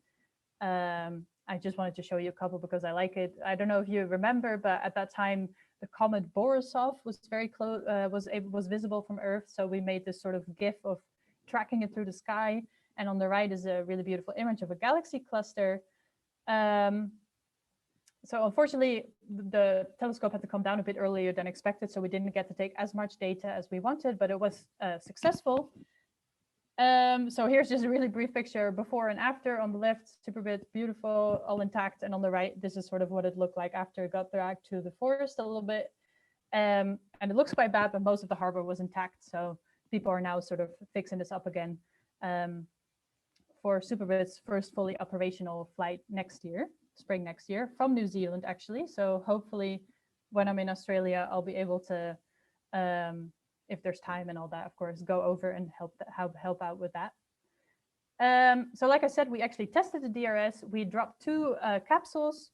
I just wanted to show you a couple because I like it. I don't know if you remember, but at that time the comet Borisov was very close, was visible from Earth. So we made this sort of GIF of tracking it through the sky. And on the right is a really beautiful image of a galaxy cluster. So unfortunately, the telescope had to come down a bit earlier than expected, so we didn't get to take as much data as we wanted, but it was successful. So here's just a really brief picture before and after. On the left, SuperBIT, beautiful, all intact. And on the right, this is sort of what it looked like after it got dragged to the forest a little bit. And it looks quite bad, but most of the harbor was intact. So people are now sort of fixing this up again. For SuperBIT's first fully operational flight next year, spring next year, from New Zealand, actually. So hopefully when I'm in Australia, I'll be able to, if there's time and all that, of course, go over and help out with that. So like I said, we actually tested the DRS. We dropped 2 capsules,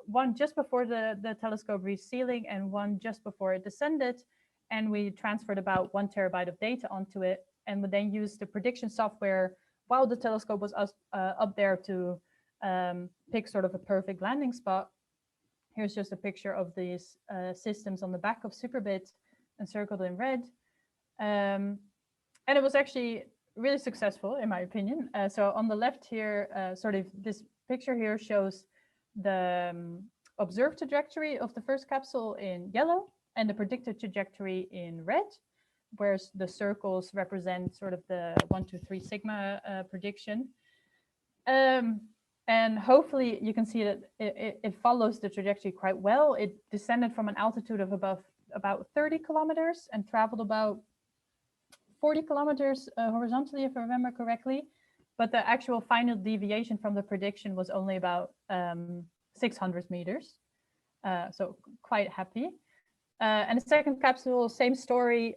one just before the telescope reached ceiling and one just before it descended. And we transferred about 1 terabyte of data onto it. And we then used the prediction software while the telescope was up there to pick sort of a perfect landing spot. Here's just a picture of these systems on the back of SuperBIT encircled in red. And it was actually really successful, in my opinion. So on the left here, sort of this picture here shows the observed trajectory of the first capsule in yellow and the predicted trajectory in red. whereas the circles represent sort of the 1, 2, 3 sigma prediction. And hopefully you can see that it follows the trajectory quite well. It descended from an altitude of about 30 kilometers and traveled about 40 kilometers horizontally, if I remember correctly. But the actual final deviation from the prediction was only about 600 meters. So quite happy. And the second capsule, same story.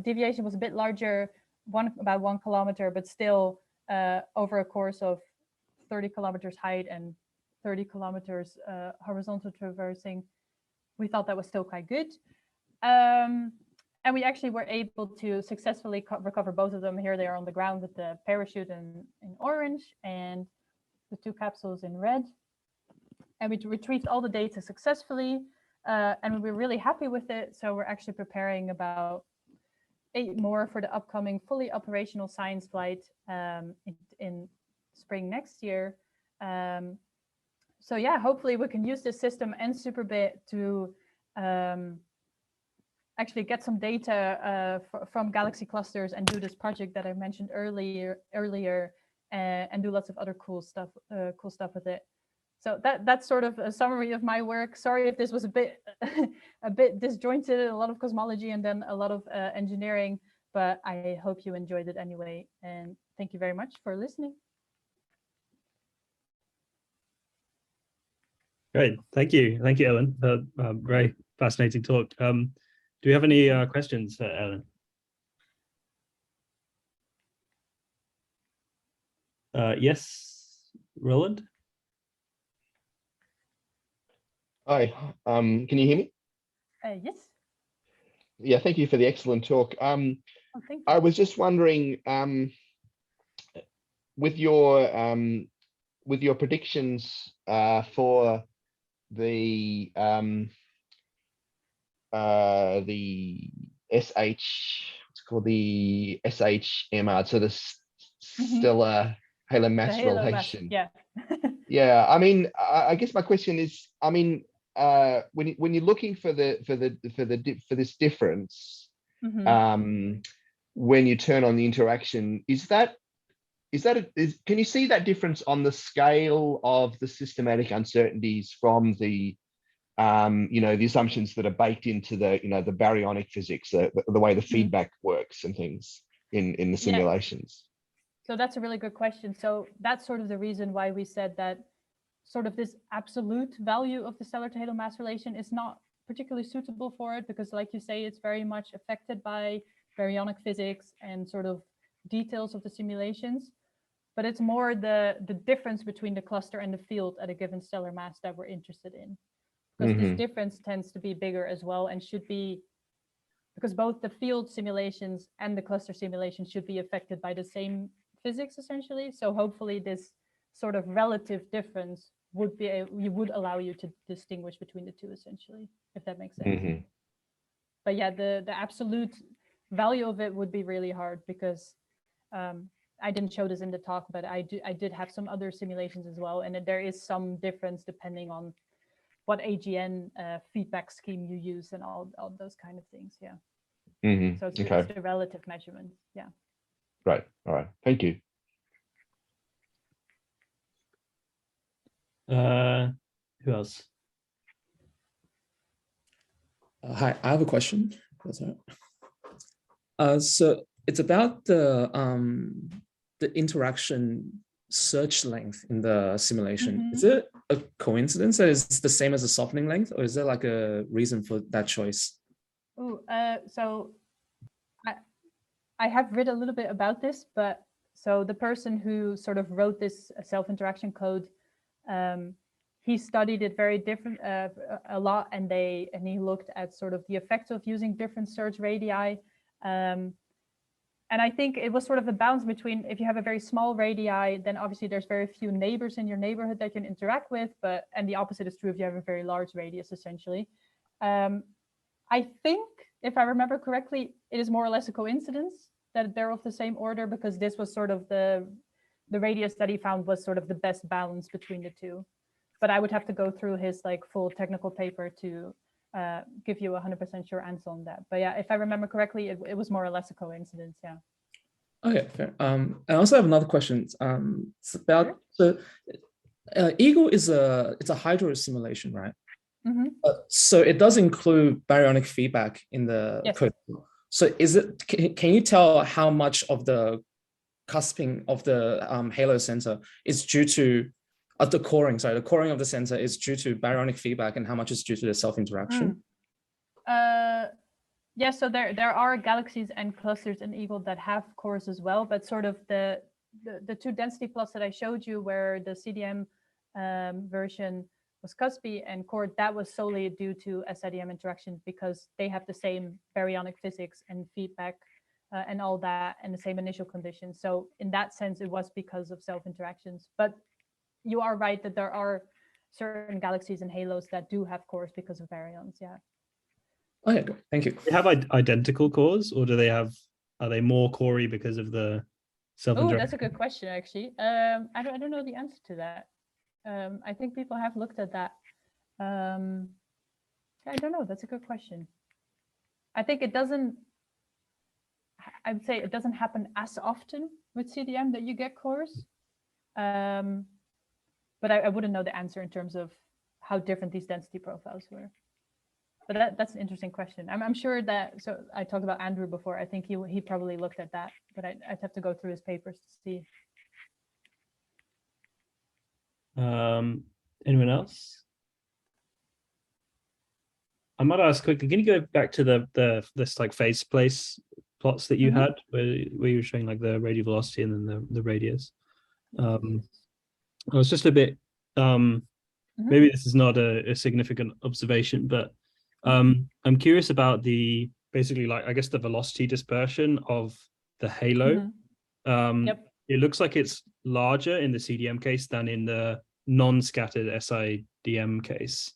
Deviation was a bit larger, about 1 kilometer, but still over a course of 30 kilometers height and 30 kilometers horizontal traversing. We thought that was still quite good. And we actually were able to successfully recover both of them. Here they are on the ground with the parachute in orange and the 2 capsules in red. And we retrieved all the data successfully. And we were really happy with it. So we're actually preparing about 8 more for the upcoming fully operational science flight in spring next year. So yeah, hopefully we can use this system and SuperBIT to actually get some data from galaxy clusters and do this project that I mentioned earlier, and do lots of other cool stuff with it. So that's sort of a summary of my work. Sorry if this was a bit disjointed, a lot of cosmology and then a lot of engineering, but I hope you enjoyed it anyway. And thank you very much for listening. Great, thank you, Ellen. Very fascinating talk. Do we have any questions, Ellen? Yes, Roland. Hi, can you hear me? Yes. Yeah, thank you for the excellent talk. Oh, thank you. I was just wondering, with your predictions for the SHMR, so the stellar halo mass relation. Yeah. Yeah, I mean, I guess my question is, I mean, when you're looking for this difference, when you turn on the interaction, can you see that difference on the scale of the systematic uncertainties from the the assumptions that are baked into the the baryonic physics, the way the feedback works and things in the simulations? So that's a really good question. So that's sort of the reason why we said that sort of this absolute value of the stellar to halo mass relation is not particularly suitable for it, because like you say, it's very much affected by baryonic physics and sort of details of the simulations. But it's more the difference between the cluster and the field at a given stellar mass that we're interested in. Because this difference tends to be bigger as well, and should be, because both the field simulations and the cluster simulations should be affected by the same physics essentially. So hopefully this sort of relative difference would allow you to distinguish between the two essentially, if that makes sense. But yeah, the absolute value of it would be really hard, because I didn't show this in the talk, but I did have some other simulations as well, and there is some difference depending on what AGN feedback scheme you use and all those kind of things. Yeah. So it's the relative measurement. Yeah. Right. All right. Thank you. Who else? Hi, I have a question. So it's about the interaction search length in the simulation. Is it a coincidence that it's the same as the softening length, or is there like a reason for that choice? Oh, so I have read a little bit about this, but so the person who sort of wrote this self-interaction code, he studied it very different a lot, and he looked at sort of the effects of using different search radii. And I think it was sort of a balance between, if you have a very small radii, then obviously there's very few neighbors in your neighborhood that you can interact with, and the opposite is true if you have a very large radius, essentially. I think, if I remember correctly, it is more or less a coincidence that they're of the same order, because this was sort of the radius that he found was sort of the best balance between the two. But I would have to go through his like full technical paper to give you a 100% sure answer on that. But yeah, if I remember correctly, it was more or less a coincidence. Yeah. Okay, fair. I also have another question. It's about Eagle is it's a hydro simulation, right? Mm-hmm. So it does include baryonic feedback in the code. So is it? Can you tell how much of the cusping of the halo center is due to the coring? Sorry, the coring of the center is due to baryonic feedback, and how much is due to the self-interaction? Yeah, so there are galaxies and clusters in Eagle that have cores as well, but sort of the two density plots that I showed you, where the CDM version was cuspy and cored, that was solely due to SIDM interactions, because they have the same baryonic physics and feedback and all that, and the same initial conditions. So in that sense, it was because of self-interactions. But you are right that there are certain galaxies and halos that do have cores because of baryons. Yeah. Okay, great. Thank you. Do they have identical cores, or are they more corey because of the self-interaction? Oh, that's a good question, actually. I don't know the answer to that. I think people have looked at that. I don't know. That's a good question. I think it doesn't. I would say it doesn't happen as often with CDM that you get cores. But I wouldn't know the answer in terms of how different these density profiles were. But that's an interesting question. I'm sure that, so I talked about Andrew before. I think he probably looked at that, but I'd have to go through his papers to see. Anyone else? I might ask quickly, can you go back to this like phase space plots that you had, where you were showing like the radial velocity and then the radius? I was just a bit, maybe this is not a significant observation, but I'm curious about basically like, I guess, the velocity dispersion of the halo. It looks like it's larger in the CDM case than in the non-scattered SIDM case.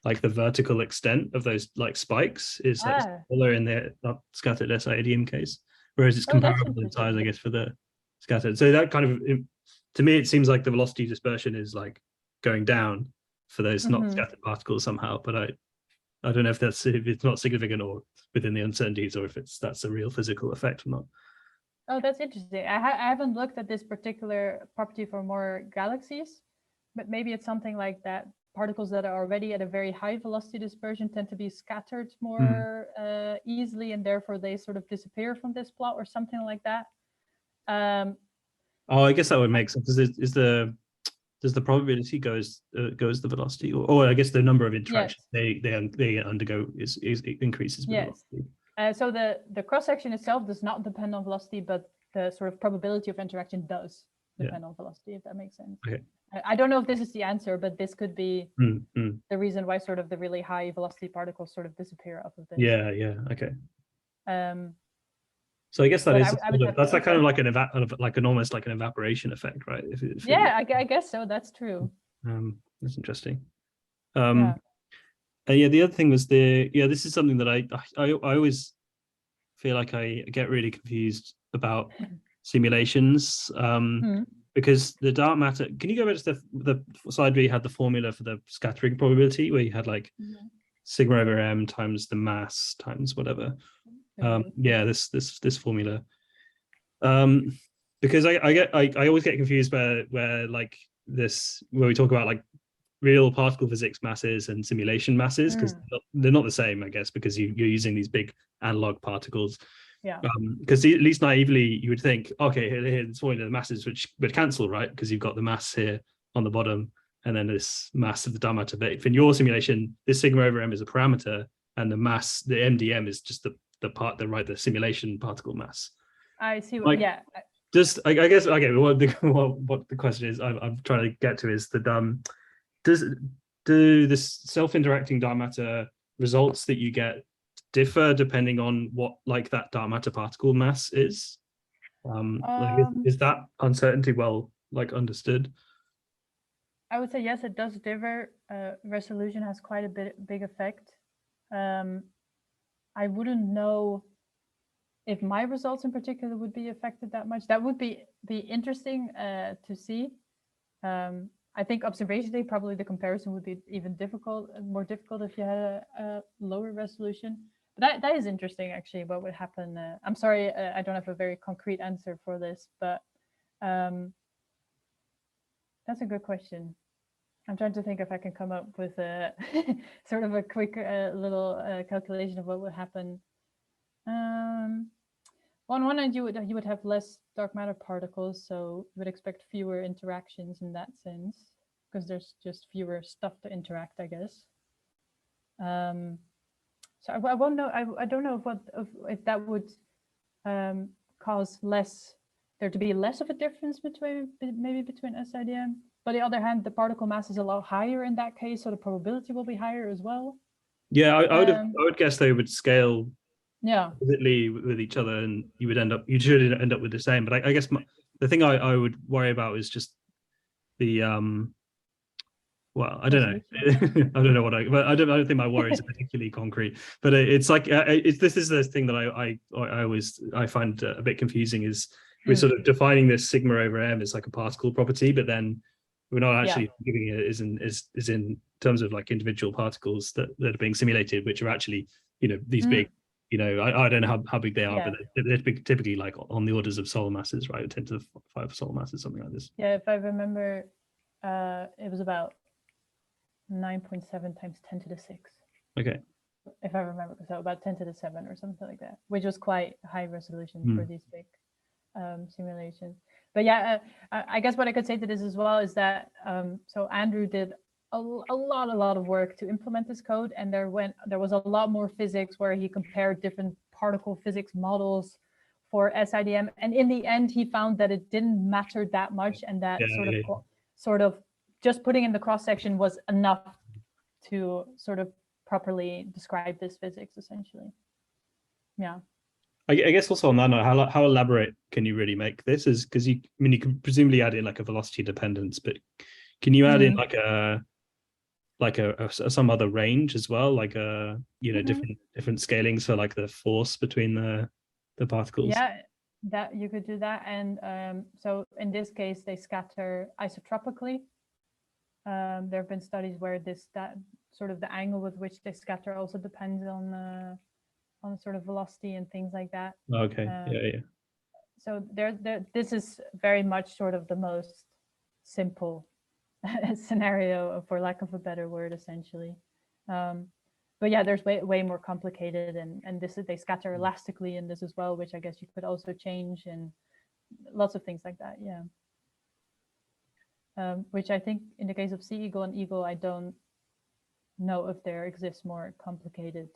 Like the vertical extent of those like spikes is like smaller in the not scattered SIDM case, whereas it's comparable in size, I guess, for the scattered. So that kind of, to me, it seems like the velocity dispersion is like going down for those not scattered particles somehow, but I don't know if it's not significant or within the uncertainties, or if that's a real physical effect or not. Oh, that's interesting. I haven't looked at this particular property for more galaxies, but maybe it's something like that. Particles that are already at a very high velocity dispersion tend to be scattered more easily, and therefore they sort of disappear from this plot or something like that. I guess that would make sense. Does the probability goes the velocity, or I guess the number of interactions they undergo is increases with velocity. So the cross section itself does not depend on velocity, but the sort of probability of interaction does depend on velocity, if that makes sense. Okay. I don't know if this is the answer, but this could be the reason why sort of the really high velocity particles sort of disappear off of this. Yeah. Okay. So I guess that is that's like kind of like an almost like an evaporation effect, right? I guess so. That's true. That's interesting. The other thing was this is something that I always feel like I get really confused about simulations. Because the dark matter, can you go back to the slide where you had the formula for the scattering probability, where you had like sigma over m times the mass times whatever? This formula. Because I always get confused where like this, where we talk about like real particle physics masses and simulation masses, because they're not the same, I guess, because you're using these big analog particles. Because at least naively you would think, okay, here this formula, the masses which would cancel, right? Because you've got the mass here on the bottom, and then this mass of the dark matter. But if in your simulation, this sigma over m is a parameter, and the mass, the MDM, is just the simulation particle mass. I see. Just I guess what the question is I'm trying to get to is that do this self-interacting dark matter results that you get differ depending on what like that dark matter particle mass is? Is that uncertainty well like understood? I would say yes, it does differ. Resolution has quite a big effect. I wouldn't know if my results in particular would be affected that much. That would be interesting to see. I think observationally, probably the comparison would be even more difficult if you had a lower resolution. But that is interesting, actually, what would happen. I'm sorry, I don't have a very concrete answer for this, but that's a good question. I'm trying to think if I can come up with a sort of a quick little calculation of what would happen. On one hand, you would have less dark matter particles, so you would expect fewer interactions in that sense, because there's just fewer stuff to interact, I guess. So I won't know. I don't know if that would cause there to be less of a difference between SIDM. But on the other hand, the particle mass is a lot higher in that case, so the probability will be higher as well. Yeah, I would guess they would scale oppositely with each other, and you should end up with the same. But I guess the thing I would worry about is just the well, I don't know. I don't know but I don't think my worries are particularly concrete. But it's like this is the thing that I find a bit confusing is we're sort of defining this sigma over m as like a particle property, but then we're not actually giving it is in terms of like individual particles that are being simulated, which are actually these big. I don't know how big they are, but they're typically like on the orders of solar masses, right? 10 to the 5 solar masses, something like this. Yeah, if I remember, it was about 9.7 times 10 to the 6. Okay. If I remember, so about 10 to the 7 or something like that, which was quite high resolution for these big simulations. But yeah, I guess what I could say to this as well is that so Andrew did a lot of work to implement this code, and there was a lot more physics where he compared different particle physics models for SIDM, and in the end he found that it didn't matter that much, and that sort of just putting in the cross section was enough to sort of properly describe this physics essentially. Yeah. I guess also on that note, how elaborate can you really make this? Is because you can presumably add in like a velocity dependence, but can you add in like some other range as well, like different scalings for like the force between the particles? Yeah, that you could do that, and so in this case they scatter isotropically. There have been studies where that sort of the angle with which they scatter also depends on sort of velocity and things like that. Okay. Yeah. So this is very much sort of the most simple scenario, for lack of a better word, essentially. But yeah, there's way more complicated, and they scatter elastically in this as well, which I guess you could also change, and lots of things like that. Yeah. Which I think in the case of Sea Eagle and Eagle, I don't know if there exists more complicated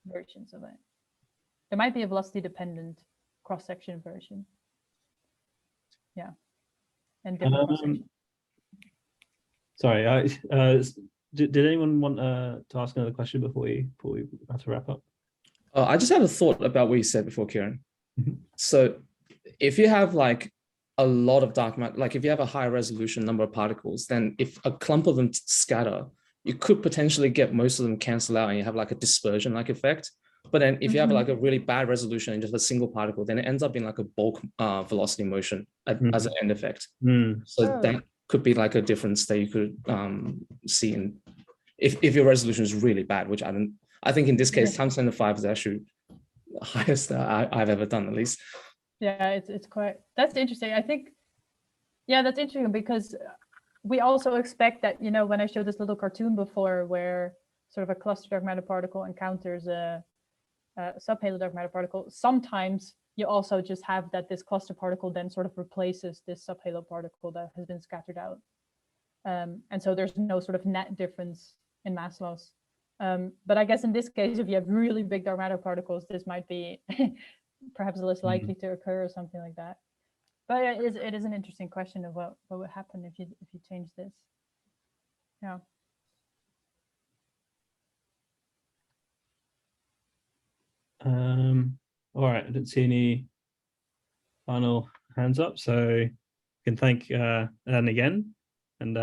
versions of it. There might be a velocity dependent cross-section version. Yeah. And different cross-section. Sorry, did anyone want to ask another question before we have to wrap up? I just had a thought about what you said before, Kieran. So if you have like a lot of dark matter, like if you have a high resolution number of particles, then if a clump of them scatter, you could potentially get most of them cancel out and you have like a dispersion like effect. But then if you have like a really bad resolution and just a single particle, then it ends up being like a bulk velocity motion as an end effect. So that could be like a difference that you could see in if your resolution is really bad, which I think in this case, times 10 to 5 is actually the highest that I've ever done, at least. Yeah, it's quite, that's interesting. I think, yeah, that's interesting because we also expect that, when I showed this little cartoon before where sort of a cluster dark matter particle encounters a subhalo dark matter particle, sometimes you also just have that this cluster particle then sort of replaces this subhalo particle that has been scattered out. And so there's no sort of net difference in mass loss. But I guess in this case, if you have really big dark matter particles, this might be perhaps less likely to occur or something like that. But it is an interesting question of what would happen if you change this. Yeah. All right, I didn't see any final hands up, so I can thank Ellen again, and